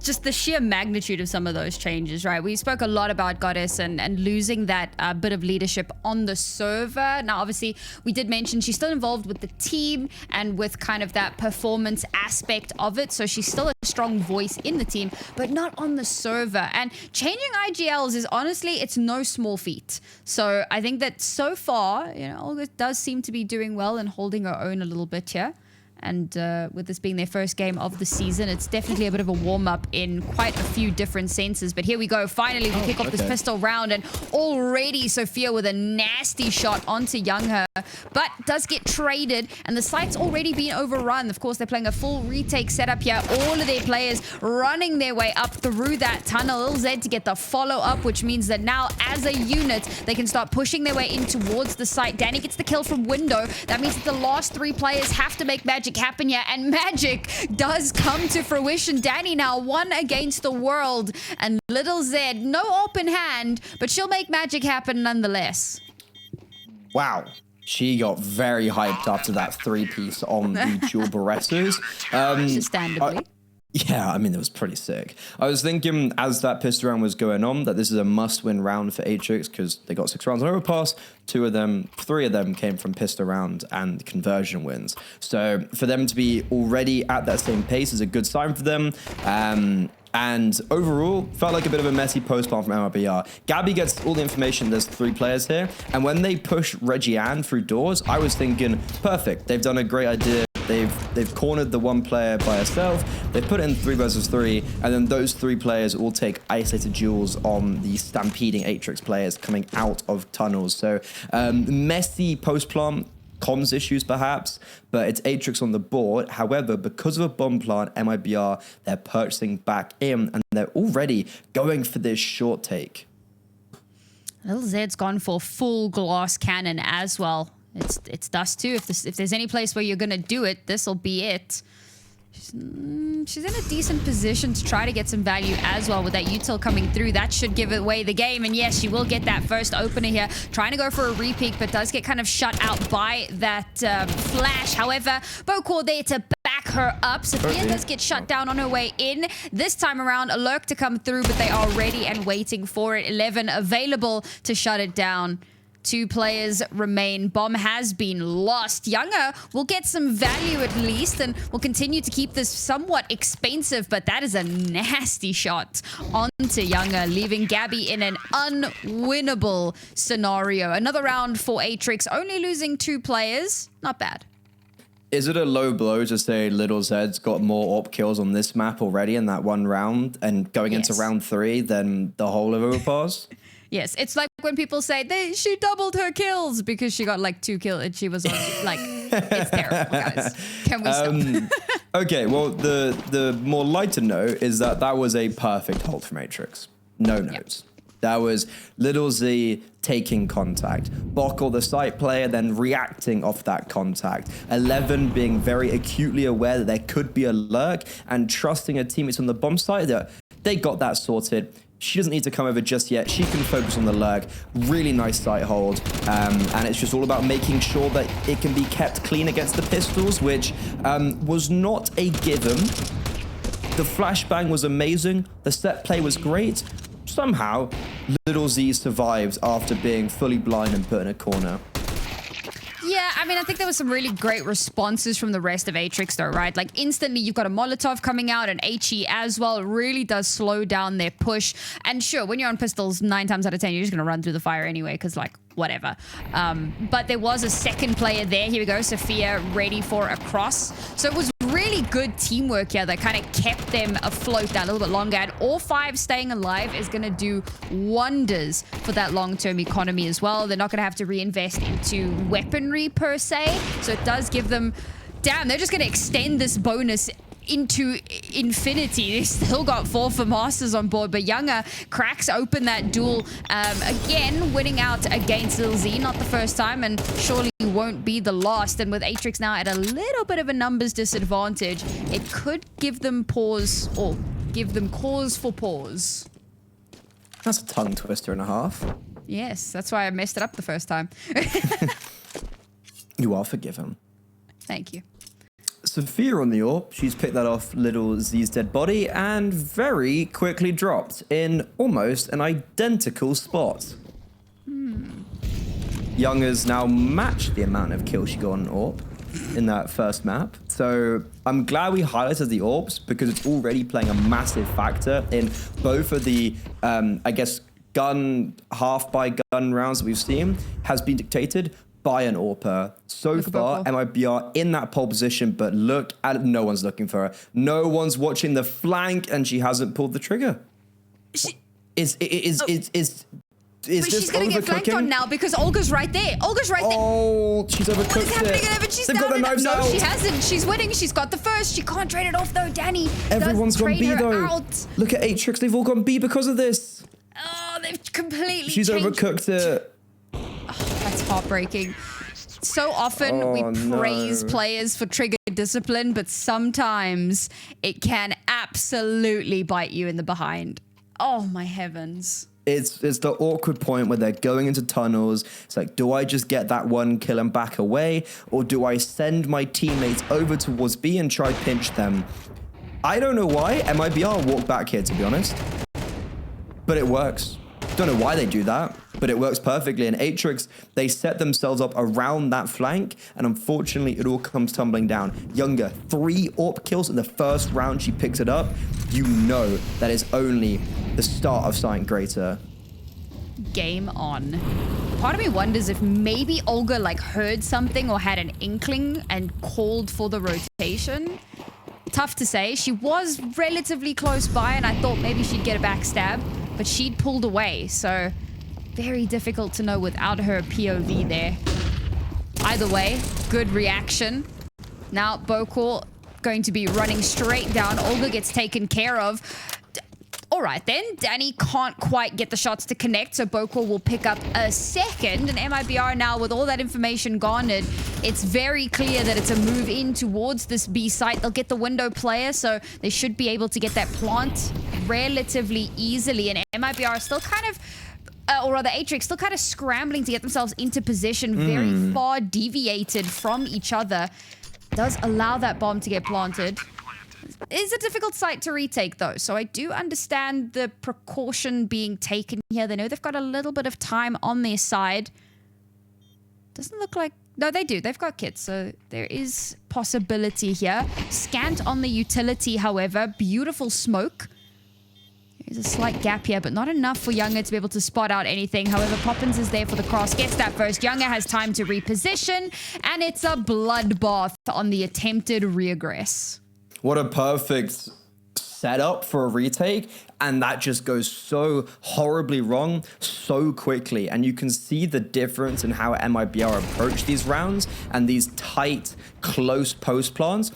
just the sheer magnitude of some of those changes, right? We spoke a lot about Goddess and losing that bit of leadership on the server. Now, obviously, we did mention she's still involved with the team and with kind of that performance aspect of it. So she's still a strong voice in the team, but not on the server. And changing IGLs is honestly, it's no small feat. So I think that so far, you know, Olga does seem to be doing well and holding her own a little bit here. And with this being their first game of the season, it's definitely a bit of a warm-up in quite a few different senses. But here we go. Finally, we kick off this pistol round. And already Sophia with a nasty shot onto Youngher. But does get traded. And the site's already been overrun. Of course, they're playing a full retake setup here. All of their players running their way up through that tunnel. LZ to get the follow-up, which means that now, as a unit, they can start pushing their way in towards the site. Danny gets the kill from window. That means that the last 3 players have to make magic happen here, and magic does come to fruition. Danny now 1 against the world, and Little Z, no open hand, but she'll make magic happen nonetheless. Wow. She got very hyped after that 3-piece on the dual Berettas. Understandably. Yeah, I mean, it was pretty sick. I was thinking, as that pistol round was going on, that this is a must-win round for Atrix because they got 6 rounds on Overpass. 3 of them came from pistol round and conversion wins. So for them to be already at that same pace is a good sign for them. And overall, felt like a bit of a messy post-plan from MIBR. Gabby gets all the information. There's 3 players here. And when they push Reggie Ann through doors, I was thinking, perfect. They've done a great idea. They've cornered the 1 player by herself. They've put in 3 versus 3, and then those 3 players all take isolated duels on the stampeding Atrix players coming out of tunnels. So messy post-plant, comms issues perhaps, but it's Atrix on the board. However, because of a bomb plant, MIBR, they're purchasing back in, and they're already going for this short take. Little Zed's gone for full glass cannon as well. It's dust too. If there's any place where you're gonna do it, this'll be it. She's in a decent position to try to get some value as well with that util coming through. That should give away the game. And yes, she will get that first opener here. Trying to go for a repeat, but does get kind of shut out by that flash. However, Bocor there to back her up. Sophia does get shut down on her way in. This time around, a lurk to come through, but they are ready and waiting for it. 11 available to shut it down. 2 players remain. Bomb has been lost. Youngher will get some value at least, and will continue to keep this somewhat expensive, but that is a nasty shot onto Youngher, leaving Gabby in an unwinnable scenario. Another round for Atrix, only losing 2 players. Not bad. Is it a low blow to say Little Zed's got more AWP kills on this map already in that 1 round and going into round 3 than the whole of Overpass? Yes, it's like when people say she doubled her kills because she got like 2 kills and she was on like, it's terrible, guys. Can we stop? Okay, well, the more lighter note is that was a perfect hold from Atrix. No notes. Yep. That was Little Z taking contact. Bockel, the site player, then reacting off that contact. 11 being very acutely aware that there could be a lurk and trusting her teammates on the bomb site that they got that sorted. She doesn't need to come over just yet. She can focus on the lurk. Really nice site hold. And it's just all about making sure that it can be kept clean against the pistols, which was not a given. The flashbang was amazing. The set play was great. Somehow, Little Z survived after being fully blind and put in a corner. Yeah, I mean, I think there was some really great responses from the rest of Atrix though, right? Like instantly you've got a Molotov coming out and HE as well. It really does slow down their push. And sure, when you're on pistols, 9 times out of 10, you're just going to run through the fire anyway because like, whatever. But there was a second player there. Here we go, Sophia ready for a cross. So it was really good teamwork here that kind of kept them afloat that little bit longer. And all 5 staying alive is going to do wonders for that long-term economy as well. They're not going to have to reinvest into weaponry per se. So it does give them... Damn, they're just going to extend this bonus into infinity. They still got 4 for Masters on board, but Youngher cracks open that duel again, winning out against Lil Z. Not the first time, and surely won't be the last. And with Atrix now at a little bit of a numbers disadvantage, it could give them pause, or give them cause for pause. That's a tongue twister and a half. Yes, that's why I messed it up the first time. You are forgiven. Thank you. Sophia on the AWP, she's picked that off Little Z's dead body and very quickly dropped in almost an identical spot. Youngher's now matched the amount of kills she got on AWP in that first map. So I'm glad we highlighted the AWPs because it's already playing a massive factor in both of the, I guess, gun half by gun rounds that we've seen has been dictated by an AWPer. So far, MIBR in that pole position, but look at no one's looking for her. No one's watching the flank, and she hasn't pulled the trigger. Is she's going to get flanked on now because Olga's right there. Olga's right there. Oh, she's overcooked What is happening? She's They've got the knives out. No, she hasn't. She's winning. She's got the first. She can't trade it off, though. Danny Everyone's does gone trade B, her though. out. Look at Atrix. They've all gone B because of this. Oh, they've completely She's changed. overcooked it. Oh, that's heartbreaking. So often we praise players for trigger discipline, but sometimes it can absolutely bite you in the behind. Oh, my heavens. It's the awkward point where they're going into tunnels. It's like, do I just get that one kill and back away? Or do I send my teammates over towards B and try pinch them? I don't know why MIBR walked back here, to be honest. But it works. Don't know why they do that, but it works perfectly. And Atrix, they set themselves up around that flank, and unfortunately, it all comes tumbling down. Younger, 3 AWP kills in the first round she picks it up. You know that is only the start of something greater. Game on. Part of me wonders if maybe Olga like heard something or had an inkling and called for the rotation. Tough to say. She was relatively close by, and I thought maybe she'd get a backstab, but she'd pulled away, so very difficult to know without her POV there. Either way, good reaction. Now Bokor going to be running straight down. Olga gets taken care of. All right then, Danny can't quite get the shots to connect, so Bokor will pick up a second. And MIBR now, with all that information garnered, it's very clear that it's a move in towards this B site. They'll get the window player, so they should be able to get that plant relatively easily. And MIBR still kind of, or rather Atrix, still kind of scrambling to get themselves into position, very far deviated from each other. Does allow that bomb to get planted. It's a difficult site to retake, though, so I do understand the precaution being taken here. They know they've got a little bit of time on their side. Doesn't look like... No, they do. They've got kits, so there is possibility here. Scant on the utility, however. Beautiful smoke. There's a slight gap here, but not enough for Younger to be able to spot out anything. However, Poppins is there for the cross. Gets that first. Younger has time to reposition, and it's a bloodbath on the attempted regress. What a perfect setup for a retake, and that just goes so horribly wrong so quickly. And you can see the difference in how MIBR approach these rounds and these tight, close post plants.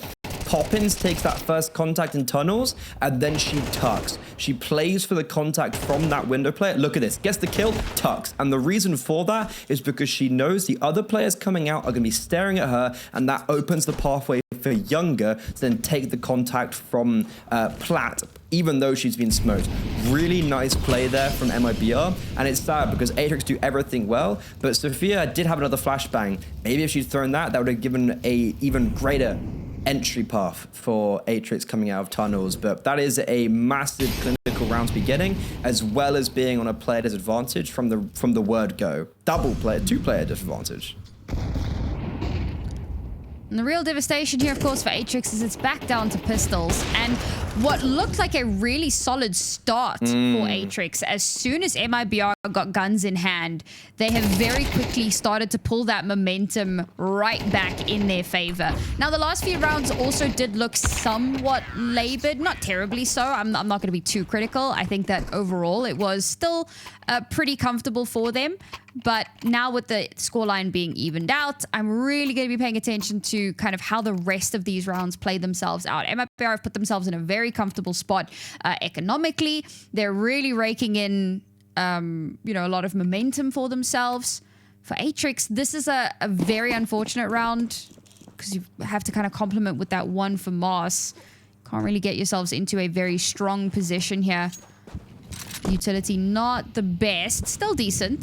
Poppins takes that first contact in tunnels, and then she tucks. She plays for the contact from that window player. Look at this. Gets the kill, tucks. And the reason for that is because she knows the other players coming out are going to be staring at her, and that opens the pathway for Younger to then take the contact from Platt, even though she's been smoked. Really nice play there from MIBR, and it's sad because Atrix do everything well, but Sophia did have another flashbang. Maybe if she'd thrown that, that would have given a even greater entry path for Atrix coming out of tunnels. But that is a massive clinical round to be getting, as well as being on a player disadvantage from the word go. Double player, 2-player disadvantage. And the real devastation here, of course, for Atrix is it's back down to pistols. And what looked like a really solid start for Atrix, as soon as MIBR got guns in hand, they have very quickly started to pull that momentum right back in their favor. Now, the last few rounds also did look somewhat labored, not terribly so. I'm not going to be too critical. I think that overall it was still pretty comfortable for them. But now with the scoreline being evened out, I'm really going to be paying attention to kind of how the rest of these rounds play themselves out. MIBR have put themselves in a very comfortable spot economically. They're really raking in, you know, a lot of momentum for themselves. For Atrix, this is a very unfortunate round because you have to kind of complement with that one for Mars. Can't really get yourselves into a very strong position here. Utility not the best, still decent.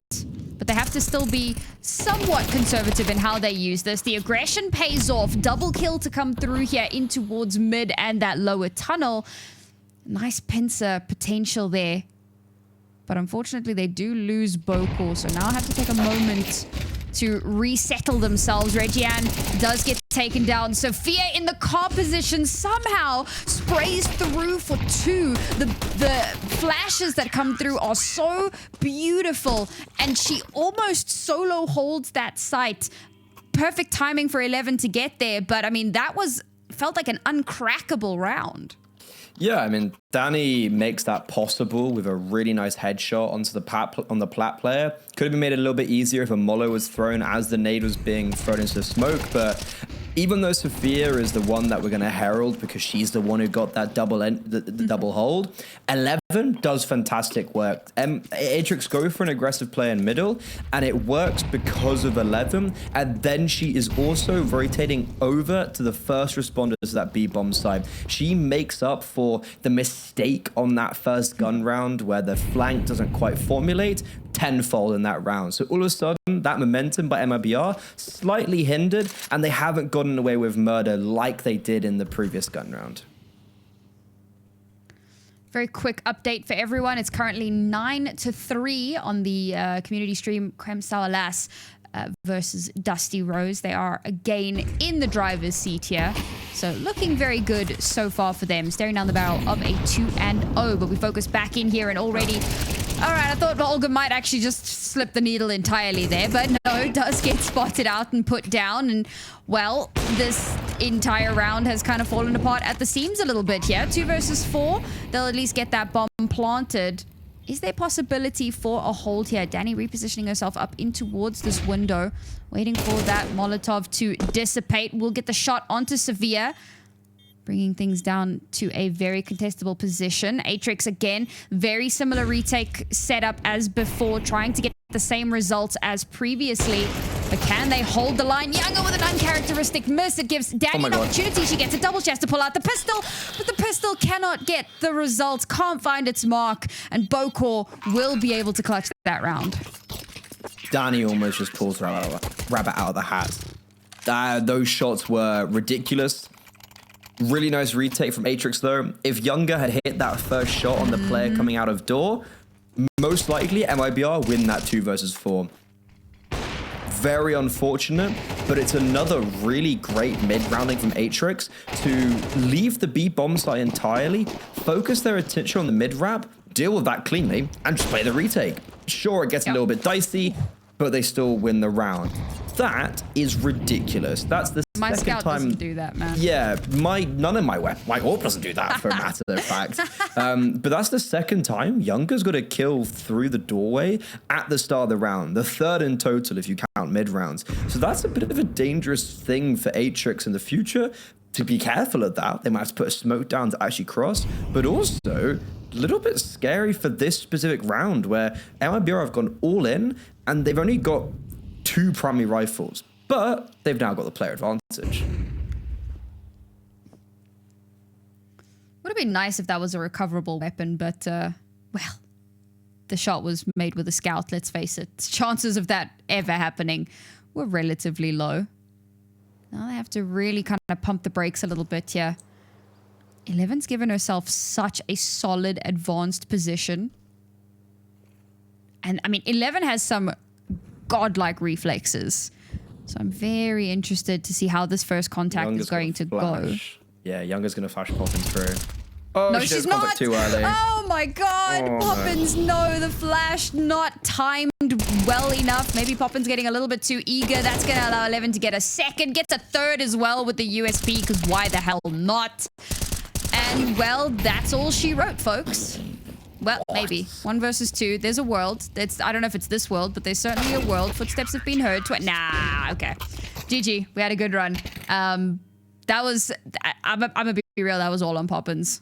But they have to still be somewhat conservative in how they use this. The aggression pays off. Double kill to come through here in towards mid and that lower tunnel. Nice pincer potential there. But unfortunately, they do lose Bokor. So now I have to take a moment to resettle themselves. Reggian does get taken down. Sophia in the car position somehow sprays through for 2. The flashes that come through are so beautiful, and she almost solo holds that site. Perfect timing for 11 to get there, but I mean, that felt like an uncrackable round. Yeah, I mean, Danny makes that possible with a really nice headshot onto the plat player. Could have been made a little bit easier if a mollo was thrown as the nade was being thrown into the smoke, but even though Sophia is the one that we're going to herald because she's the one who got that double hold, 11 does fantastic work. Atrix go for an aggressive play in middle, and it works because of 11, and then she is also rotating over to the first responders to that B-bomb side. She makes up for the mistake on that first gun round where the flank doesn't quite formulate tenfold in that round. So all of a sudden, that momentum by MIBR slightly hindered, and they haven't gotten away with murder like they did in the previous gun round. Very quick update for everyone. It's currently 9-3 on the community stream. Creme Salalas versus Dusty Rose. They are again in the driver's seat here. So looking very good so far for them. Staring down the barrel of a 2-0, but we focus back in here and already... All right, I thought Olga might actually just slip the needle entirely there, but no, does get spotted out and put down. And, well, this entire round has kind of fallen apart at the seams a little bit here. 2 versus 4. They'll at least get that bomb planted. Is there possibility for a hold here? Danny repositioning herself up in towards this window, waiting for that Molotov to dissipate. We'll get the shot onto Sevilla, bringing things down to a very contestable position. Atrix again, very similar retake setup as before, trying to get the same results as previously. But can they hold the line? Younger with an uncharacteristic miss. It gives Danny an opportunity. She gets a double. She has to pull out the pistol, but the pistol cannot get the results, can't find its mark, and Bokor will be able to clutch that round. Danny almost just pulls rabbit out of the hat. Those shots were ridiculous. Really nice retake from Atrix though. If Younger had hit that first shot on the player coming out of door, most likely MIBR win that 2 versus 4. Very unfortunate, but it's another really great mid-rounding from Atrix to leave the B bomb site entirely, focus their attention on the mid-rap, deal with that cleanly, and just play the retake. Sure, it gets a little bit dicey, but they still win the round. That is ridiculous. That's the my second scout time. Doesn't do that, man. Yeah, none of my AWP doesn't do that for a matter of fact. But that's the second time Younger's got a kill through the doorway at the start of the round. The third in total if you count mid rounds. So that's a bit of a dangerous thing for Atrix in the future. To be careful of that, they might have to put a smoke down to actually cross. But also a little bit scary for this specific round where MIBR have gone all in and they've only got 2 primary rifles, but they've now got the player advantage. Would have been nice if that was a recoverable weapon, but, well, the shot was made with a scout, let's face it. Chances of that ever happening were relatively low. Now they have to really kind of pump the brakes a little bit here. 11's given herself such a solid advanced position. And, I mean, 11 has some godlike reflexes. So I'm very interested to see how this first contact is going to go. Yeah, Younger's going to flash Poppins through. Oh, no, she's not. Too early. Oh my god. Oh, Poppins, no, the flash not timed well enough. Maybe Poppins getting a little bit too eager. That's going to allow 11 to get a second. Gets a third as well with the USP, because why the hell not? And, well, that's all she wrote, folks. Well, maybe. 1 versus 2. There's a world. I don't know if it's this world, but there's certainly a world. Footsteps have been heard. Nah, okay. GG. We had a good run. That was... I'm gonna be real. That was all on Poppins.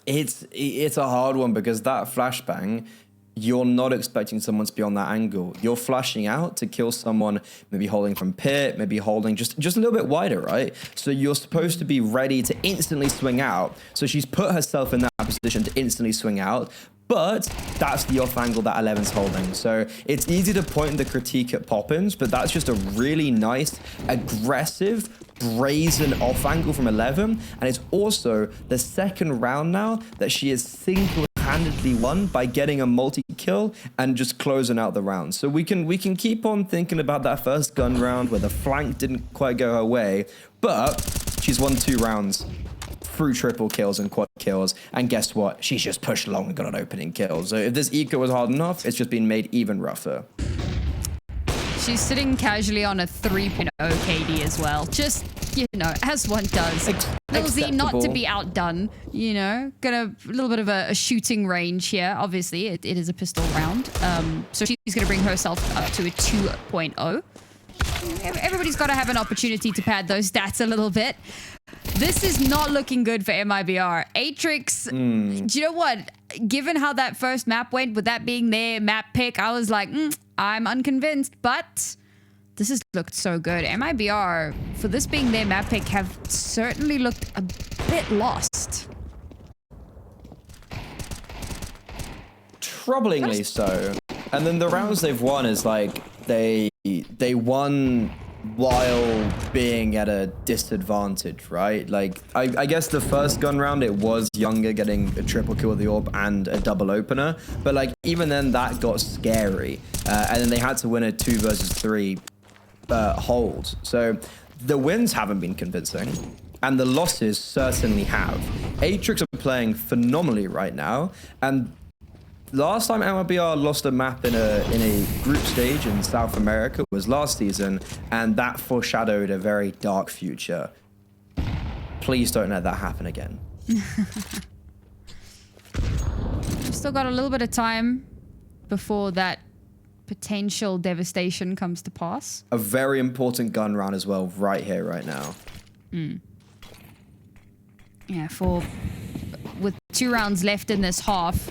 It's a hard one because that flashbang, you're not expecting someone to be on that angle. You're flashing out to kill someone, maybe holding from pit, maybe holding just a little bit wider, right? So you're supposed to be ready to instantly swing out. So she's put herself in that position to instantly swing out, but that's the off angle that 11's holding. So it's easy to point the critique at Poppins, but that's just a really nice, aggressive, brazen off angle from 11. And it's also the second round now that she is single-handedly won by getting a multi-kill kill and just closing out the round. So we can keep on thinking about that first gun round where the flank didn't quite go her way, but she's won 2 rounds through triple kills and quad kills, and guess what? She's just pushed along and got an opening kill. So if this eco was hard enough, it's just been made even rougher. She's sitting casually on a 3.0 KD as well. Just, you know, as one does. Little Z not to be outdone, you know. Got a little bit of a shooting range here. Obviously, it is a pistol round. So she's going to bring herself up to a 2.0. Everybody's got to have an opportunity to pad those stats a little bit. This is not looking good for MIBR. Atrix, do you know what? Given how that first map went, with that being their map pick, I was like, I'm unconvinced, but this has looked so good. MIBR, for this being their map pick, have certainly looked a bit lost. Troublingly so. And then the rounds they've won is like, they won while being at a disadvantage, right? Like, I guess the first gun round, it was Younger getting a triple kill with the AWP and a double opener, but like, even then that got scary. And then they had to win a 2 versus 3 hold. So the wins haven't been convincing, and the losses certainly have. Atrix are playing phenomenally right now, and last time MIBR lost a map in a group stage in South America was last season, and that foreshadowed a very dark future. Please don't let that happen again. We've still got a little bit of time before that potential devastation comes to pass. A very important gun round as well, right here, right now. Yeah, with 2 rounds left in this half,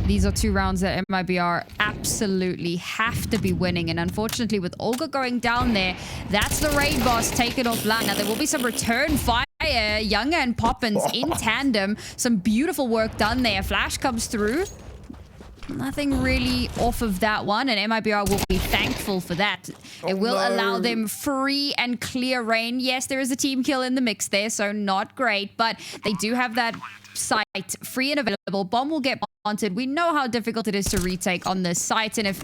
these are 2 rounds that MIBR absolutely have to be winning. And unfortunately, with Olga going down there, that's the raid boss taken offline. Now, there will be some return fire. Younger and Poppins in tandem. Some beautiful work done there. Flash comes through. Nothing really off of that one, and MIBR will be thankful for that. It will allow them free and clear reign. Yes, there is a team kill in the mix there, so not great, but they do have that site free and available. Bomb will get planted. We know how difficult it is to retake on this site, and if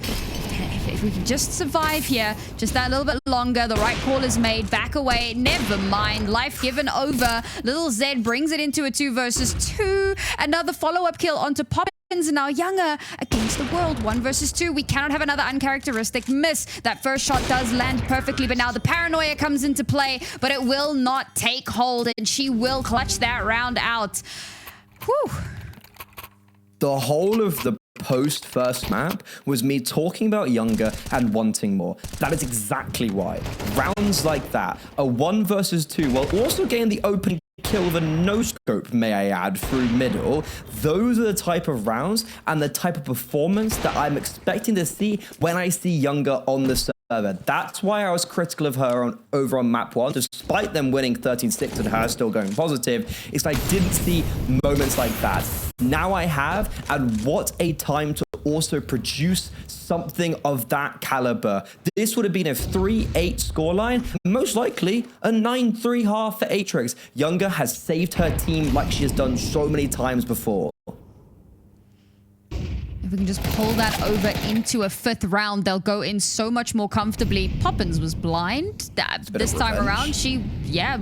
we can just survive here, just that little bit longer, the right call is made, back away, never mind, life given over. Little Z brings it into a 2 versus 2. Another follow-up kill onto Poppins. Now Younger against the world, 1 versus 2. We cannot have another uncharacteristic miss. That first shot does land perfectly, but now the paranoia comes into play, but it will not take hold, and she will clutch that round out. Whew. The whole of the post first map was me talking about Younger and wanting more. That is exactly why. Rounds like that, a 1 versus 2, while also getting the open kill with a no-scope, may I add, through middle. Those are the type of rounds and the type of performance that I'm expecting to see when I see Younger on the server. That's why I was critical of her over on map 1, despite them winning 13-6 and her still going positive. It's like I didn't see moments like that. Now I have, and what a time to also produce something of that caliber. This would have been a 3-8 scoreline, most likely a 9-3 half for Atrix. Younger has saved her team like she has done so many times before. If we can just pull that over into a 5th round, they'll go in so much more comfortably. Poppins was blind. This time around, she,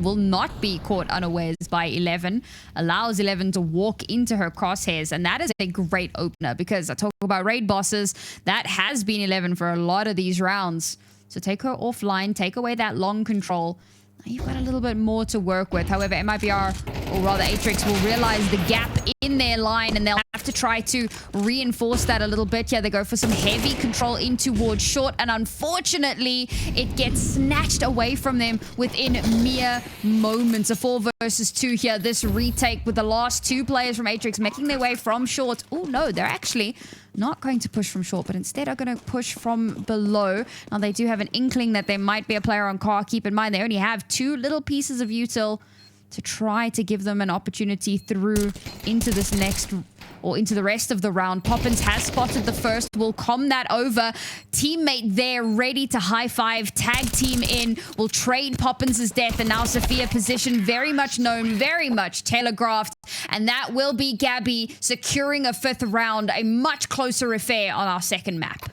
will not be caught unawares by 11. Allows 11 to walk into her crosshairs, and that is a great opener because I talk about raid bosses. That has been 11 for a lot of these rounds. So take her offline, take away that long control. You've got a little bit more to work with. However, MIBR, or rather Atrix, will realize the gap in their line, and they'll have to try to reinforce that a little bit. Yeah, they go for some heavy control in towards short, and unfortunately, it gets snatched away from them within mere moments. A 4 versus 2 here. This retake with the last 2 players from Atrix making their way from short. Oh no, they're actually not going to push from short, but instead are going to push from below. Now, they do have an inkling that there might be a player on car. Keep in mind, they only have 2 little pieces of util to try to give them an opportunity through into this next or into the rest of the round. Poppins has spotted the first, will com that over. Teammate there ready to high five, tag team in, will trade Poppins' death, and now Sophia position very much known, very much telegraphed, and that will be Gabby securing a 5th round, a much closer affair on our second map.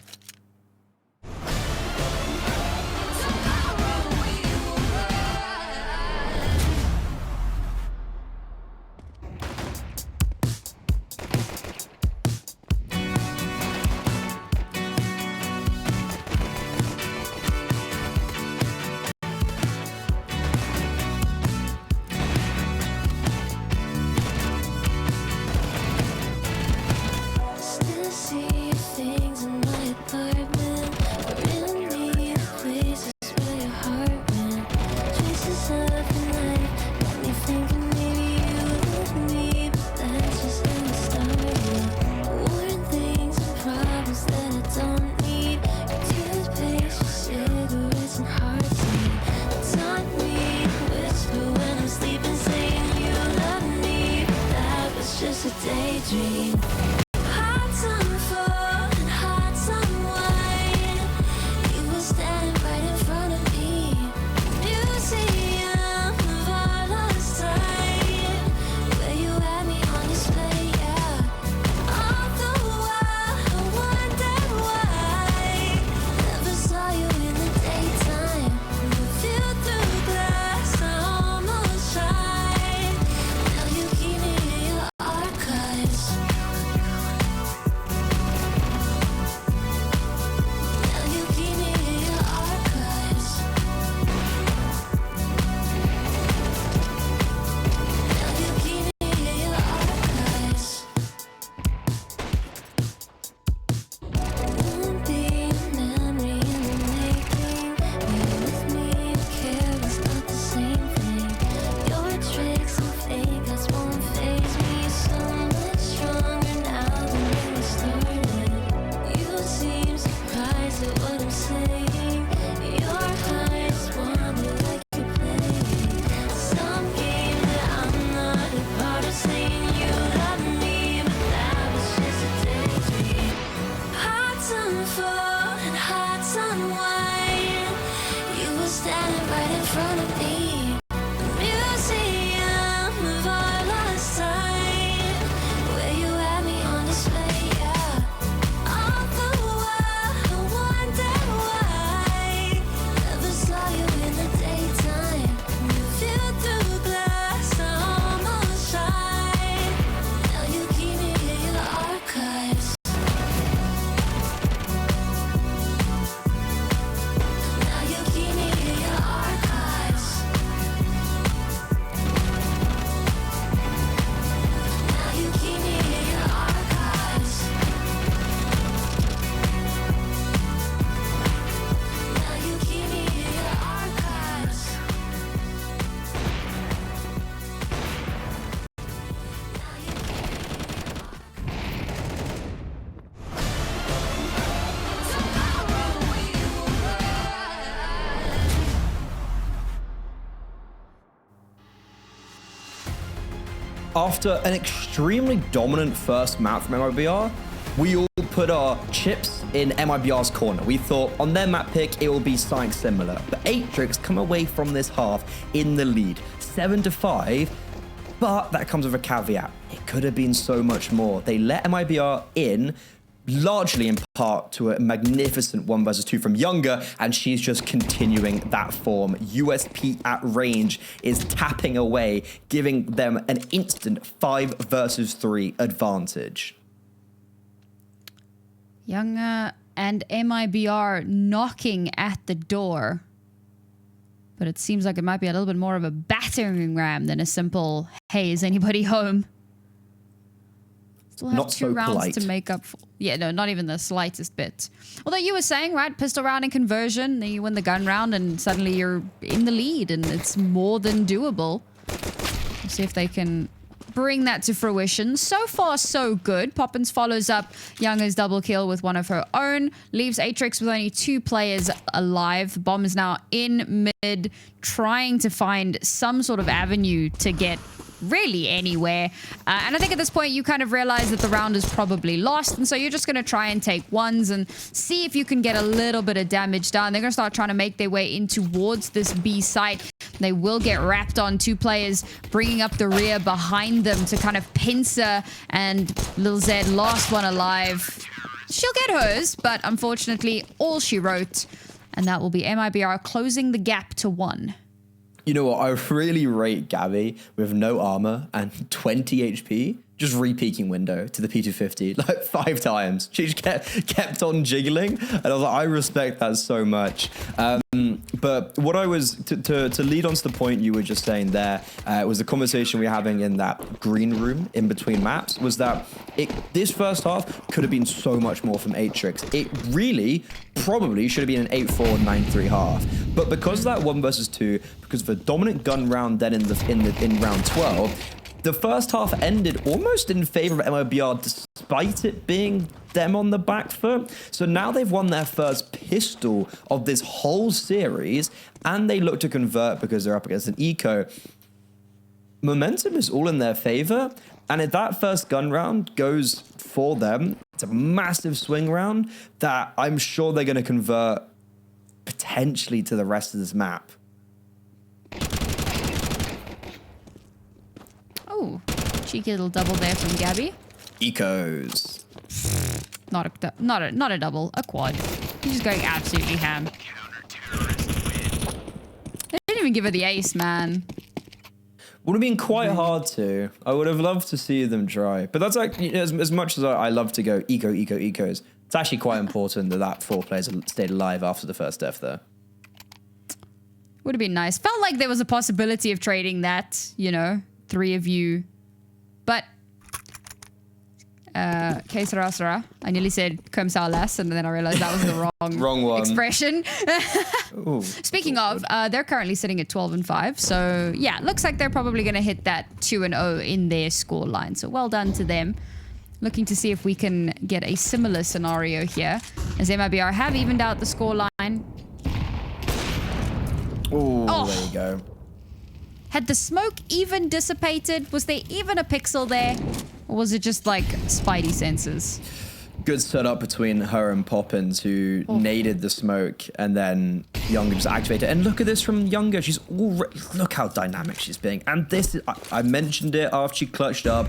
After an extremely dominant first map from MIBR, we all put our chips in MIBR's corner. We thought on their map pick, it will be something similar. But Atrix come away from this half in the lead, 7-5, but that comes with a caveat. It could have been so much more. They let MIBR in, largely in part to a magnificent 1 versus 2 from Younger, and she's just continuing that form. USP at range is tapping away, giving them an instant 5 versus 3 advantage. Younger and MIBR knocking at the door. But it seems like it might be a little bit more of a battering ram than a simple, hey, is anybody home? Still have Not two so rounds polite. to make up for. Yeah, no, not even the slightest bit. Although you were saying, right, pistol round and conversion, then you win the gun round and suddenly you're in the lead and it's more than doable. We'll see if they can bring that to fruition. So far, so good. Poppins follows up Younger's double kill with one of her own, leaves Atrix with only 2 players alive. Bomb is now in mid, trying to find some sort of avenue to get really anywhere. And I think at this point you kind of realize that the round is probably lost, and so you're just going to try and take ones and see if you can get a little bit of damage done. They're going to start trying to make their way in towards this B site. They will get wrapped on. 2 players bringing up the rear behind them to kind of pincer, and Lil Z, last one alive. She'll get hers, but unfortunately all she wrote, and that will be MIBR closing the gap to 1. You know what? I really rate Gabby with no armor and 20 HP, just re-peeking window to the P250 like 5 times. She just kept on jiggling, and I was like, I respect that so much. But what I was to lead on to the point you were just saying there was the conversation we were having in that green room in between maps, was that this first half could have been so much more from Atrix. It really probably should have been an 8-4, 9-3 half, but because of that 1 versus 2, because of the dominant gun round then in round 12, the first half ended almost in favor of MIBR, despite it being them on the back foot. So now they've won their first pistol of this whole series, and they look to convert because they're up against an eco. Momentum is all in their favor, and if that first gun round goes for them, it's a massive swing round that I'm sure they're going to convert potentially to the rest of this map. Oh, cheeky little double there from Gabby. Ecos. Not a double, a quad. He's just going absolutely ham. They didn't even give her the ace, man. Would have been quite hard to. I would have loved to see them try. But that's like, as much as I love to go ecos, it's actually quite important that 4 players stayed alive after the first death there. Would have been nice. Felt like there was a possibility of trading that, 3 of you. But que sera, sera. I nearly said comme ça less, and then I realized that was the wrong one. Expression. Ooh, Speaking of, they're currently sitting at 12-5. So yeah, looks like they're probably going to hit that 2-0 in their score line. So well done to them. Looking to see if we can get a similar scenario here, as MIBR have evened out the score line. Ooh, there you go. Had the smoke even dissipated? Was there even a pixel there? Or was it just like spidey senses? Good setup between her and Poppins, who naded the smoke, and then Younger just activated it. And look at this from Younger. She's already, look how dynamic she's being. And this, I mentioned it after she clutched up.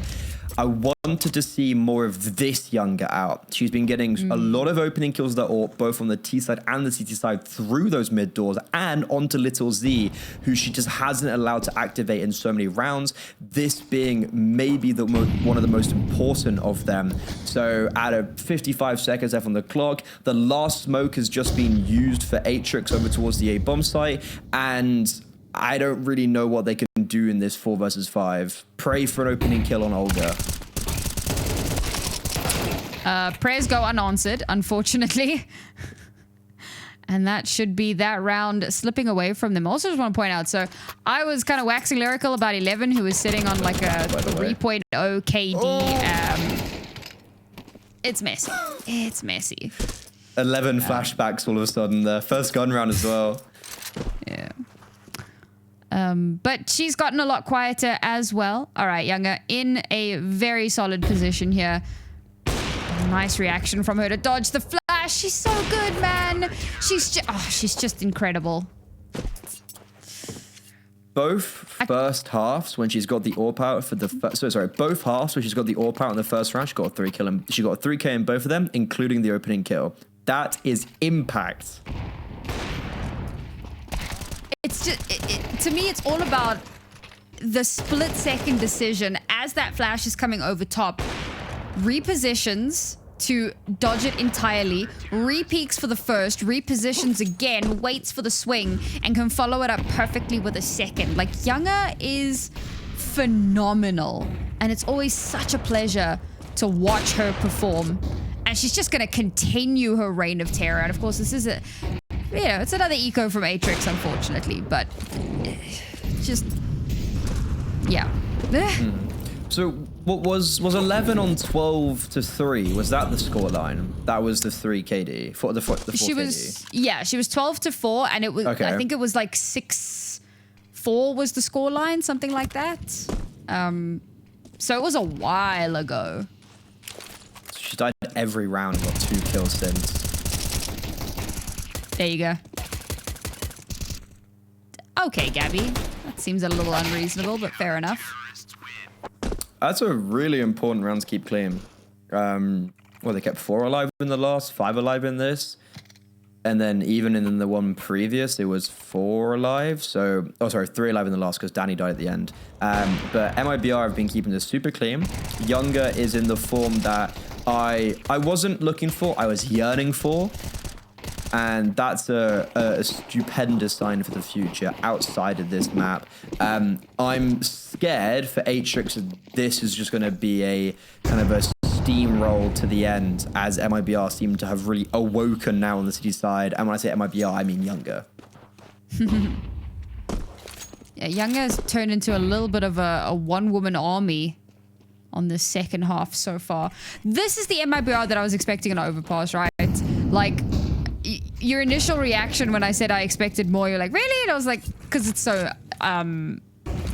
I wanted to see more of this Younger out. She's been getting a lot of opening kills that are both on the T side and the CT side through those mid doors and onto Little Z, who she just hasn't allowed to activate in so many rounds. This being maybe one of the most important of them. So out of 55 seconds left on the clock, the last smoke has just been used for Atrix over towards the A bomb site, and I don't really know what they can do in this 4 versus 5. Pray for an opening kill on Olga. Prayers go unanswered, unfortunately. And that should be that round slipping away from them. Also just want to point out, so I was kind of waxing lyrical about 11, who was sitting on like a 3.0 KD. It's messy. It's messy. 11 flashbacks all of a sudden. The first gun round as well. Yeah. But she's gotten a lot quieter as well. All right, Younger in a very solid position here. Nice reaction from her to dodge the flash. She's so good, man. She's just incredible. Both first halves when she's got the AWP out for the both halves when she's got the AWP out in the first round, she got a 3 kill and she got a 3K in both of them, including the opening kill. That is impact. It's just, to me, it's all about the split-second decision as that flash is coming over top. Repositions to dodge it entirely, re-peeks for the first, repositions again, waits for the swing, and can follow it up perfectly with a second. Like, Younger is phenomenal, and it's always such a pleasure to watch her perform. And she's just going to continue her reign of terror. And of course, this is it's another eco from Atrix, unfortunately, but just, yeah. So what was 11 on 12 to 3? Was that the scoreline? That was the 3 KD for the 4 she KD. She was 12 to 4, and it was I think it was like 6-4 was the scoreline, something like that. So it was a while ago. She's died every round, got 2 kills since. There you go. Okay, Gabby. That seems a little unreasonable, but fair enough. That's a really important round to keep clean. Well, they kept 4 alive in the last, 5 alive in this. And then even in the one previous, it was 4 alive. So, oh, sorry, 3 alive in the last because Danny died at the end. But MIBR have been keeping this super clean. Younger is in the form that I wasn't looking for, I was yearning for. And that's a stupendous sign for the future outside of this map. I'm scared for Atrix that this is just going to be a kind of a steamroll to the end, as MIBR seem to have really awoken now on the city side. And when I say MIBR, I mean Younger. Yeah, Younger has turned into a little bit of a one-woman army on the second half so far. This is the MIBR that I was expecting an overpass, right? Like, your initial reaction when I said I expected more, you're like, really? And I was like, because it's so,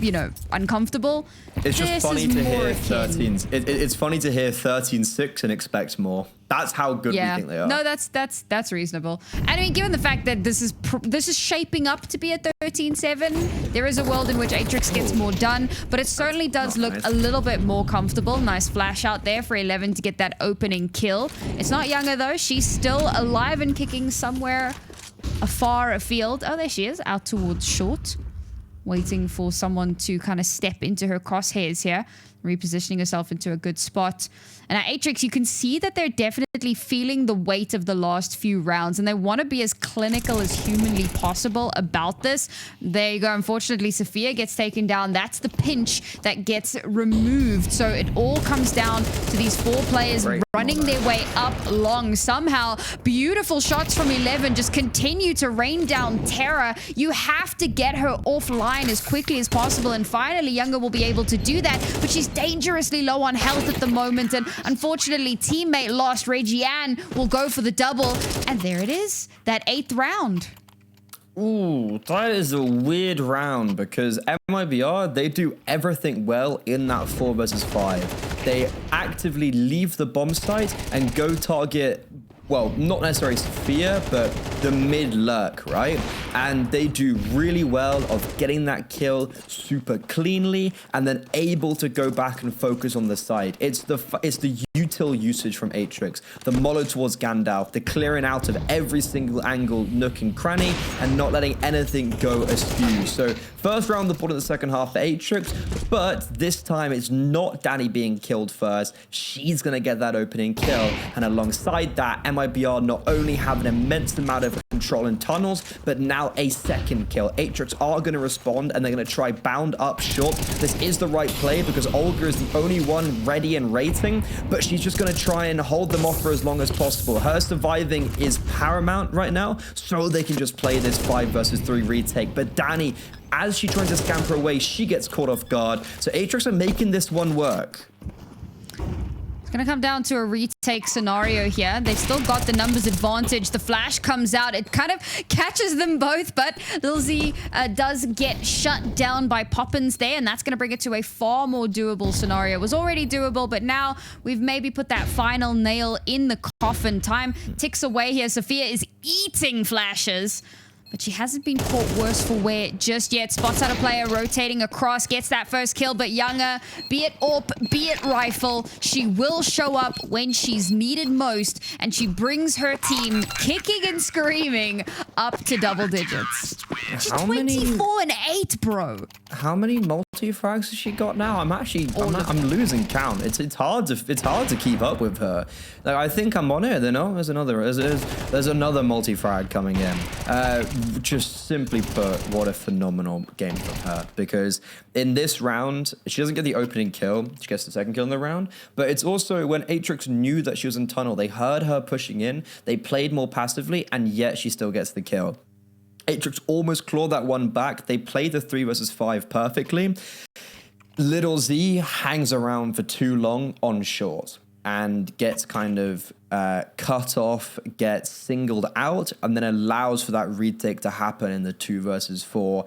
you know, uncomfortable. It's just funny to hear 13s. It's funny to hear 13-6 and expect more. That's how good we think they are. No, that's reasonable. And I mean, given the fact that this is shaping up to be a 13-7, there is a world in which Atrix gets more done, but it certainly does look a little bit more comfortable. Nice flash out there for 11 to get that opening kill. It's not Younger though. She's still alive and kicking somewhere afar afield. Oh, there she is, out towards short. Waiting for someone to kind of step into her crosshairs here, repositioning herself into a good spot. And at Atrix, you can see that they're definitely feeling the weight of the last few rounds, and they want to be as clinical as humanly possible about this. There you go. Unfortunately, Sophia gets taken down. That's the pinch that gets removed. So it all comes down to these 4 players running their way up long. Somehow, beautiful shots from 11 just continue to rain down terror. You have to get her offline as quickly as possible, and finally Younger will be able to do that, but she's dangerously low on health at the moment, and unfortunately teammate lost. Regiane will go for the double, and there it is, that 8th round. Ooh, that is a weird round because MIBR, they do everything well in that 4 versus 5. They actively leave the bomb site and go target, well, not necessarily Sophia, but the mid lurk, right? And they do really well of getting that kill super cleanly and then able to go back and focus on the side. It's the util usage from Atrix, the mollo towards Gandalf, the clearing out of every single angle, nook and cranny, and not letting anything go askew. So first round the ball in the second half for Atrix, but this time it's not Danny being killed first. She's going to get that opening kill, and alongside that, MIBR not only have an immense amount of control in tunnels, but now a second kill. Atrix are going to respond, and they're going to try bound up short. This is the right play because Olga is the only one ready and rating, but she's just going to try and hold them off for as long as possible. Her surviving is paramount right now, so they can just play this 5 versus 3 retake. But Danny, as she tries to scamper away, she gets caught off guard. So Atrix are making this one work. Gonna come down to a retake scenario here. They've still got the numbers advantage. The flash comes out. It kind of catches them both, but Lil Z does get shut down by Poppins there, and that's gonna bring it to a far more doable scenario. It was already doable, but now we've maybe put that final nail in the coffin. Time ticks away here. Sophia is eating flashes, but she hasn't been caught worse for wear just yet. Spots out a player rotating across, gets that first kill, but Younger, be it AWP, be it rifle, she will show up when she's needed most, and she brings her team kicking and screaming up to double digits. She's 24 and 8, bro. How many multi-frags has she got now? I'm losing count. It's hard to keep up with her. Like, I think I'm on it. There's another multi-frag coming in. Just simply put, what a phenomenal game from her, because in this round she doesn't get the opening kill, she gets the second kill in the round, but it's also when Atrix knew that she was in tunnel, they heard her pushing in, they played more passively, and yet she still gets the kill. Atrix almost clawed that one back. They played the 3 versus 5 perfectly. Little Z hangs around for too long on short. and gets kind of cut off, gets singled out, and then allows for that retake to happen in the 2 versus 4.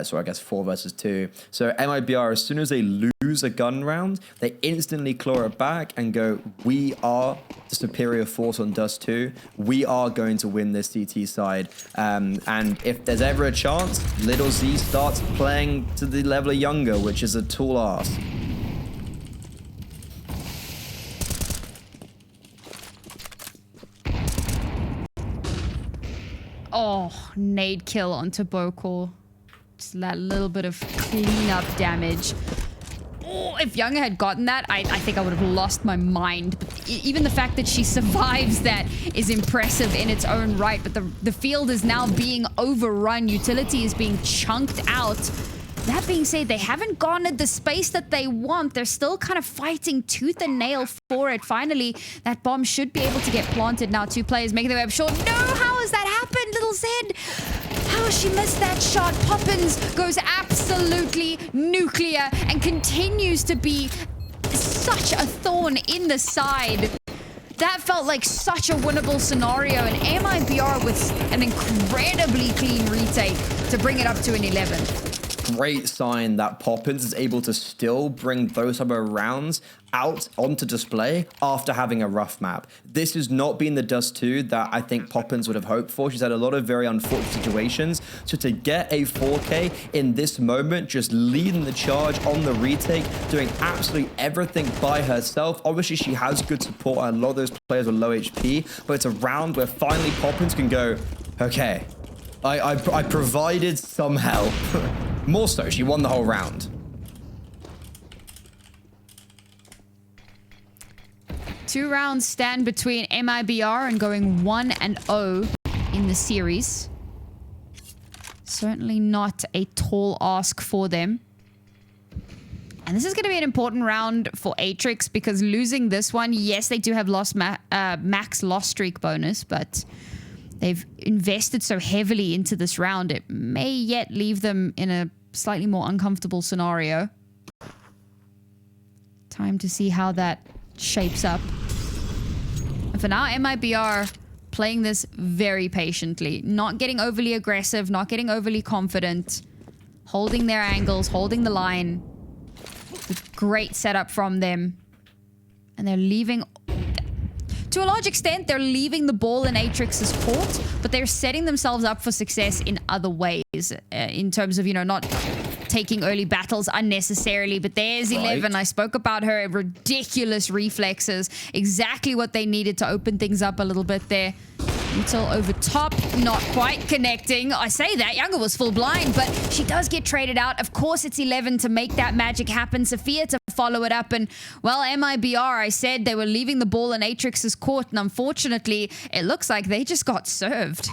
So I guess 4 versus 2. So MIBR, as soon as they lose a gun round, they instantly claw it back and go, we are the superior force on Dust 2. We are going to win this CT side. And if there's ever a chance, Little Z starts playing to the level of Younger, which is a tall ask. Oh, nade kill onto Bokor. Just that little bit of cleanup damage. Oh, if Younger had gotten that, I think I would have lost my mind. But even the fact that she survives that is impressive in its own right. But the field is now being overrun. Utility is being chunked out. That being said, they haven't garnered the space that they want. They're still kind of fighting tooth and nail for it. Finally, that bomb should be able to get planted now. 2 players making their way up short. No, how has that happened, Little Zed? How has she missed that shot? Poppins goes absolutely nuclear and continues to be such a thorn in the side. That felt like such a winnable scenario, and MIBR with an incredibly clean retake to bring it up to an 11. Great sign that Poppins is able to still bring those type of rounds out onto display after having a rough map. This has not been the Dust 2 that I think Poppins would have hoped for. She's had a lot of very unfortunate situations. So to get a 4K in this moment, just leading the charge on the retake, doing absolutely everything by herself. Obviously, she has good support. A lot of those players are low HP, but it's a round where finally Poppins can go, okay, I provided some help. More so, she won the whole round. Two rounds stand between MIBR and going 1-0 in the series. Certainly not a tall ask for them. And this is going to be an important round for Atrix because losing this one, yes, they do have lost max loss streak bonus, but they've invested so heavily into this round, it may yet leave them in a slightly more uncomfortable scenario. Time to see how that shapes up. And for now, MIBR playing this very patiently, not getting overly aggressive, not getting overly confident, holding their angles, holding the line. Great setup from them. And they're leaving... To a large extent, they're leaving the ball in Atrix's court, but they're setting themselves up for success in other ways, in terms of, you know, not taking early battles unnecessarily. But there's 11. Right. I spoke about her ridiculous reflexes, exactly what they needed to open things up a little bit there. Until over top, not quite connecting. I say that, Younger was full blind, but she does get traded out. Of course, it's 11 to make that magic happen. Sophia to follow it up. And, well, MIBR, I said they were leaving the ball in Atrix's court. And unfortunately, it looks like they just got served.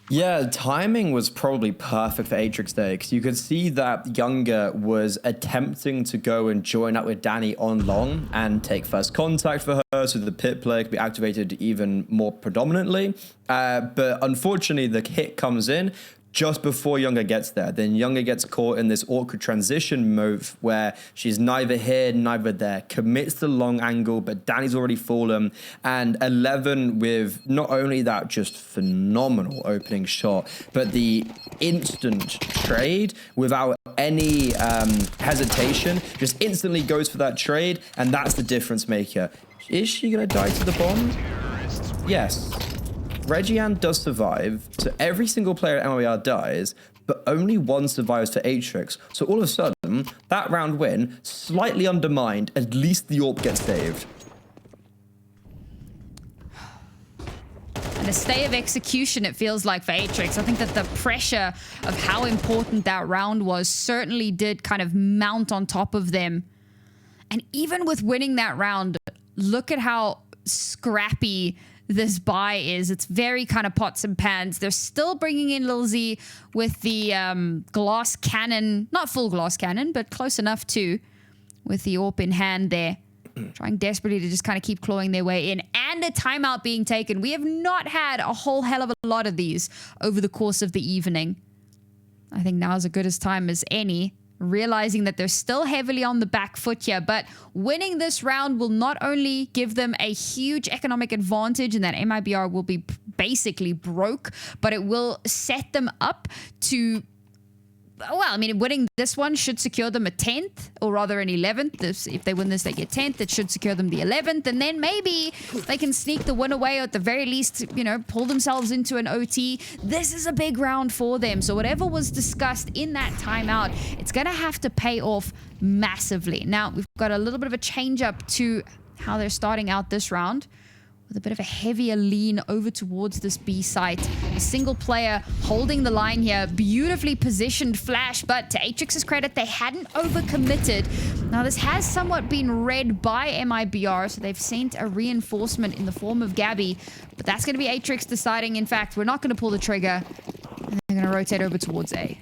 Yeah, timing was probably perfect for Atrix there because you could see that Younger was attempting to go and join up with Danny on long and take first contact for her so the pit play could be activated even more predominantly. But unfortunately, the hit comes in just before Younger gets there. Then Younger gets caught in this awkward transition move where she's neither here, neither there. Commits the long angle, but Danny's already fallen. And 11 with not only that just phenomenal opening shot, but the instant trade without any hesitation, just instantly goes for that trade. And that's the difference maker. Is she going to die to the bomb? Yes. Reggiane does survive, so every single player at MIBR dies, but only one survives for Atrix. So all of a sudden, that round win, slightly undermined, at least the AWP gets saved. And a stay of execution, it feels like, for Atrix. I think that the pressure of how important that round was certainly did kind of mount on top of them. And even with winning that round, look at how scrappy this buy is. It's very kind of pots and pans. They're still bringing in Lil Z with the glass cannon, not full glass cannon, but close enough to, with the AWP in hand there, trying desperately to just kind of keep clawing their way in, and a timeout being taken. We have not had a whole hell of a lot of these over the course of the evening. I think now is as good a time as any realizing that they're still heavily on the back foot here. But winning this round will not only give them a huge economic advantage and that MIBR will be basically broke, but it will set them up to... Well, I mean, winning this one should secure them a 10th, or rather an 11th. If they win this, they get 10th. It should secure them the 11th. And then maybe they can sneak the win away, or at the very least, you know, pull themselves into an OT. This is a big round for them. So whatever was discussed in that timeout, it's going to have to pay off massively. Now, we've got a little bit of a change up to how they're starting out this round, with a bit of a heavier lean over towards this B site. A single player holding the line here. Beautifully positioned flash, but to Atrix's credit, they hadn't overcommitted. Now, this has somewhat been read by MIBR, so they've sent a reinforcement in the form of Gabby. But that's going to be Atrix deciding, in fact, we're not going to pull the trigger. And they're going to rotate over towards A.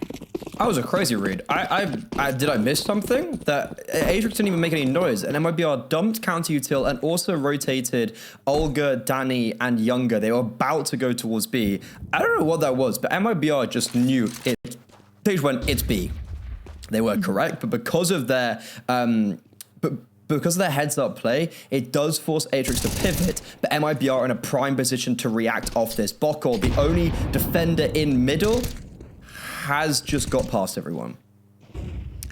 That was a crazy read. Did I miss something? That Atrix didn't even make any noise, and MIBR dumped counter util and also rotated Olga, Danny, and Younger. They were about to go towards B. I don't know what that was, but MIBR just knew it. Stage went, it's B. They were correct, but because of their heads up play, it does force Atrix to pivot, but MIBR are in a prime position to react off this. Bokol, the only defender in middle, has just got past everyone.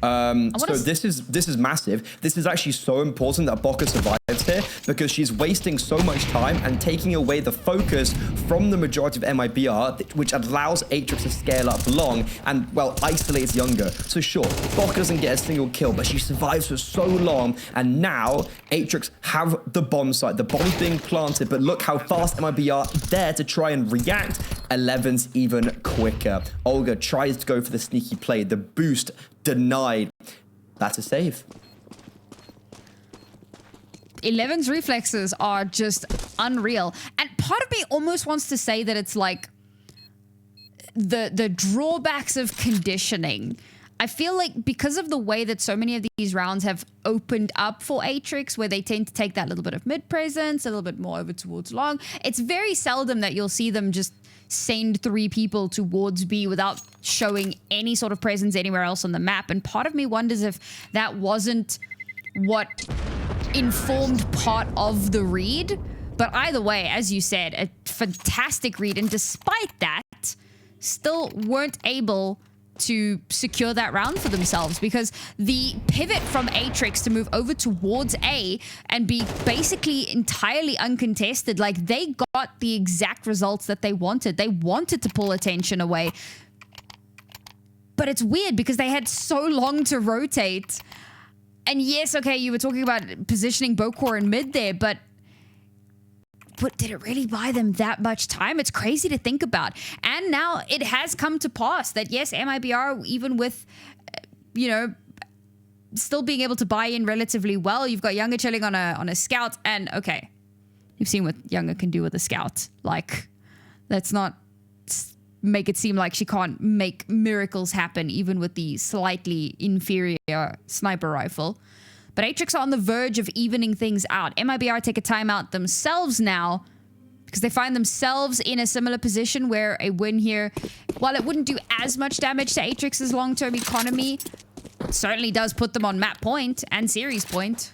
So this is massive. This is actually so important that Bokka survives here, because she's wasting so much time and taking away the focus from the majority of MIBR, which allows Atrix to scale up long and, well, isolates Younger. So sure, Bokka doesn't get a single kill, but she survives for so long, and now Atrix have the bomb site. The bomb's being planted, but look how fast MIBR there to try and react. 11's even quicker. Olga tries to go for the sneaky play. The boost denied. That's a save. 11's reflexes are just unreal. And part of me almost wants to say that it's like the drawbacks of conditioning. I feel like because of the way that so many of these rounds have opened up for Atrix, where they tend to take that little bit of mid presence, a little bit more over towards long, it's very seldom that you'll see them just send 3 people towards B without showing any sort of presence anywhere else on the map. And part of me wonders if that wasn't what informed part of the read. But either way, as you said, a fantastic read. And despite that, still weren't able to secure that round for themselves, because the pivot from Atrix to move over towards A and be basically entirely uncontested, like they got the exact results that they wanted. They wanted to pull attention away. But it's weird because they had so long to rotate. And yes, okay, you were talking about positioning Bokor in mid there, but did it really buy them that much time? It's crazy to think about. And now it has come to pass that, yes, MIBR, even with, you know, still being able to buy in relatively well, you've got Younger chilling on a scout. And, okay, you've seen what Younger can do with a scout. Like, let's not make it seem like she can't make miracles happen, even with the slightly inferior sniper rifle. But Atrix are on the verge of evening things out. MIBR take a timeout themselves now, because they find themselves in a similar position where a win here, while it wouldn't do as much damage to Atrix's long-term economy, it certainly does put them on map point and series point.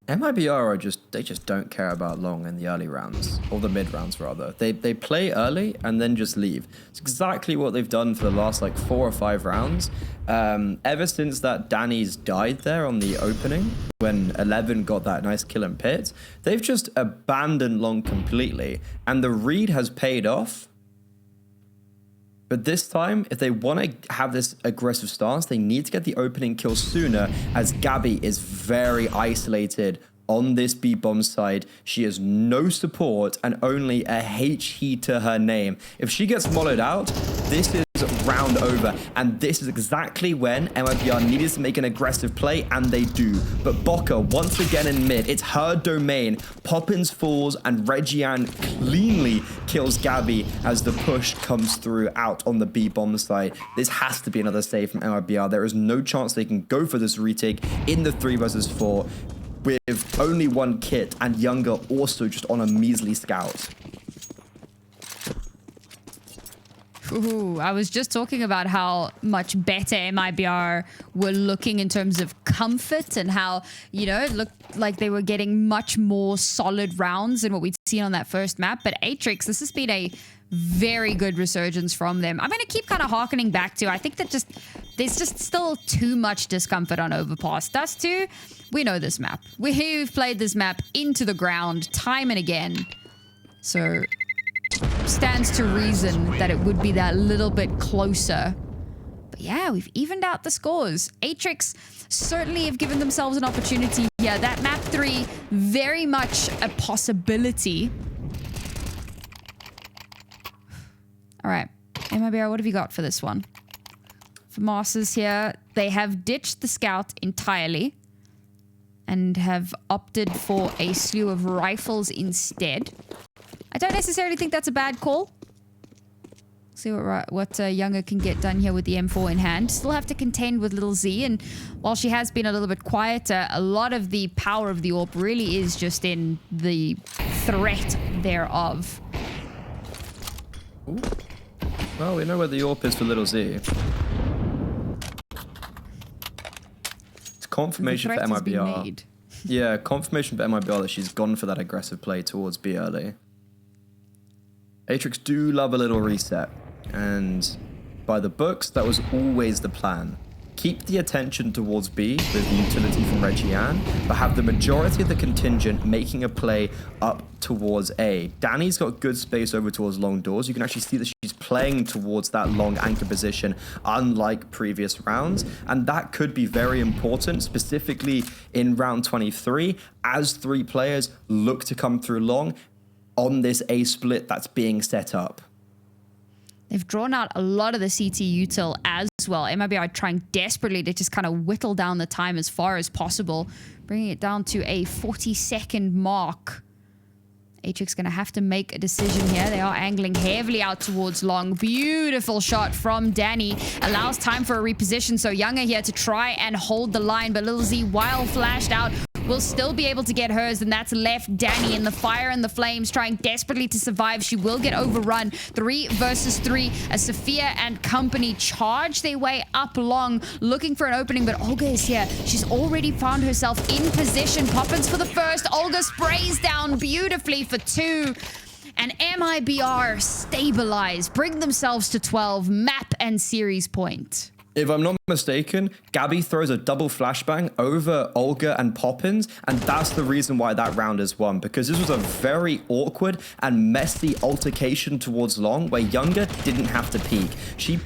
MIBR are they just don't care about long in the early rounds, or the mid rounds rather. They play early and then just leave. It's exactly what they've done for the last like 4 or 5 rounds. Ever since that Danny's died there on the opening, when 11 got that nice kill in pit, they've just abandoned long completely, and the read has paid off. But this time, if they want to have this aggressive stance, they need to get the opening kill sooner, as Gabby is very isolated on this B-bomb side. She has no support and only a HE to her name. If she gets mollowed out, this is round over, and this is exactly when MIBR needed to make an aggressive play, and they do. But Bokka once again in mid, it's her domain. Poppins falls and Reggiane cleanly kills Gabby as the push comes through out on the B-bomb side. This has to be another save from MIBR. There is no chance they can go for this retake in the 3 versus 4. with only one kit and Younger also just on a measly scout. Ooh, I was just talking about how much better MIBR were looking in terms of comfort and how, you know, it looked like they were getting much more solid rounds than what we'd seen on that first map. But Atrix, this has been a very good resurgence from them. I'm going to keep kind of harkening back to, I think that there's just still too much discomfort on Overpass. Dust 2, we know this map. We've played this map into the ground time and again. So stands to reason that it would be that little bit closer. But yeah, we've evened out the scores. Atrix certainly have given themselves an opportunity here. That map 3, very much a possibility. All right, MIBR, what have you got for this one? For Masters here, they have ditched the scout entirely and have opted for a slew of rifles instead. I don't necessarily think that's a bad call. See what Younger can get done here with the M4 in hand. Still have to contend with Little Z, and while she has been a little bit quieter, a lot of the power of the AWP really is just in the threat thereof. Ooh. Well, we know where the AWP is for Little Z. It's confirmation for MIBR. Yeah, confirmation for MIBR that she's gone for that aggressive play towards B early. Atrix do love a little reset, and by the books, that was always the plan. Keep the attention towards B with the utility from Reggie-Ann, but have the majority of the contingent making a play up towards A. Danny's got good space over towards long doors. You can actually see that she's playing towards that long anchor position, unlike previous rounds, and that could be very important, specifically in round 23, as 3 players look to come through long on this A split that's being set up. They've drawn out a lot of the CT util as well. MIBR are trying desperately to just kind of whittle down the time as far as possible, bringing it down to a 40-second mark. Atrix going to have to make a decision here. They are angling heavily out towards long. Beautiful shot from Danny. Allows time for a reposition, so Younger here to try and hold the line, but Little Z, while flashed out, will still be able to get hers, and that's left Danny in the fire and the flames, trying desperately to survive. She will get overrun. 3 versus 3 as Sophia and company charge their way up long, looking for an opening, but Olga is here. She's already found herself in position. Poppins for the first. Olga sprays down beautifully for 2. And MIBR stabilize, bring themselves to 12, map and series point. If I'm not mistaken, Gabby throws a double flashbang over Olga and Poppins, and that's the reason why that round is won, because this was a very awkward and messy altercation towards long where Younger didn't have to peek. She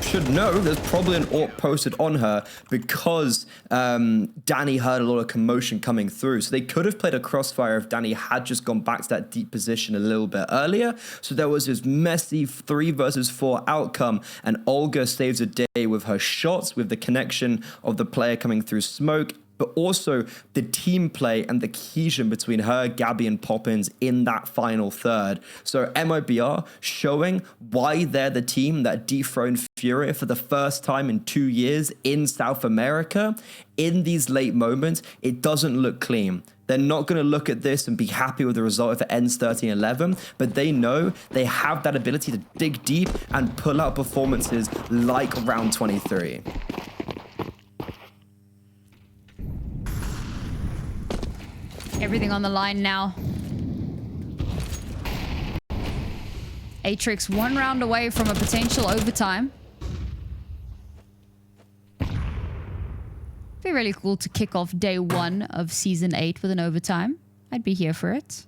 should know there's probably an AWP posted on her because Danny heard a lot of commotion coming through. So they could have played a crossfire if Danny had just gone back to that deep position a little bit earlier. So there was this messy 3 versus 4 outcome, and Olga saves a day with her shots, with the connection of the player coming through smoke, but also the team play and the cohesion between her, Gabby, and Poppins in that final third. So MIBR showing why they're the team that dethroned Furia for the first time in 2 years in South America. In these late moments, it doesn't look clean. They're not going to look at this and be happy with the result if it ends 13-11, but they know they have that ability to dig deep and pull out performances like round 23. Everything on the line now. Atrix 1 round away from a potential overtime. Be really cool to kick off day 1 of season 8 with an overtime. I'd be here for it.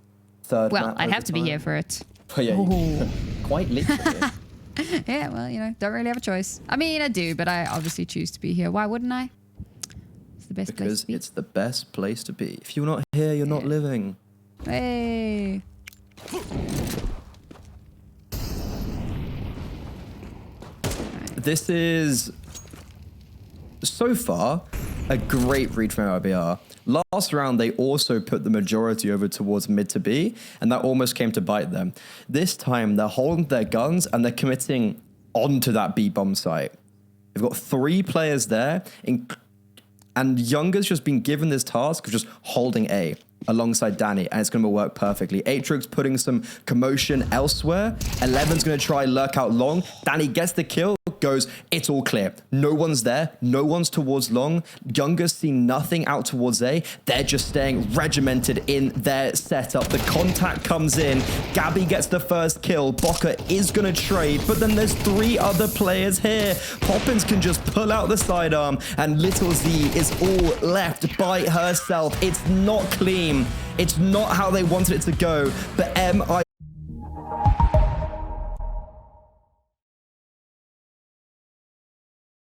Well, I'd have to be here for it. Oh, yeah, quite literally. Yeah, well, you know, don't really have a choice. I mean, I do, but I obviously choose to be here. Why wouldn't I? The best place to be. It's the best place to be. If you're not here, you're not living. Hey. This is, so far, a great read from MIBR. Last round, they also put the majority over towards mid to B, and that almost came to bite them. This time, they're holding their guns, and they're committing onto that B bomb site. They've got 3 players there, And Younger's just been given this task of just holding A alongside Danny, and it's going to work perfectly. Atrix putting some commotion elsewhere. 11's going to try lurk out long. Danny gets the kill, goes, it's all clear. No one's there. No one's towards long. Younger's seen nothing out towards A. They're just staying regimented in their setup. The contact comes in. Gabby gets the first kill. Boca is going to trade, but then there's 3 other players here. Poppins can just pull out the sidearm, and Little Z is all left by herself. It's not clean. It's not how they wanted it to go, but MIBR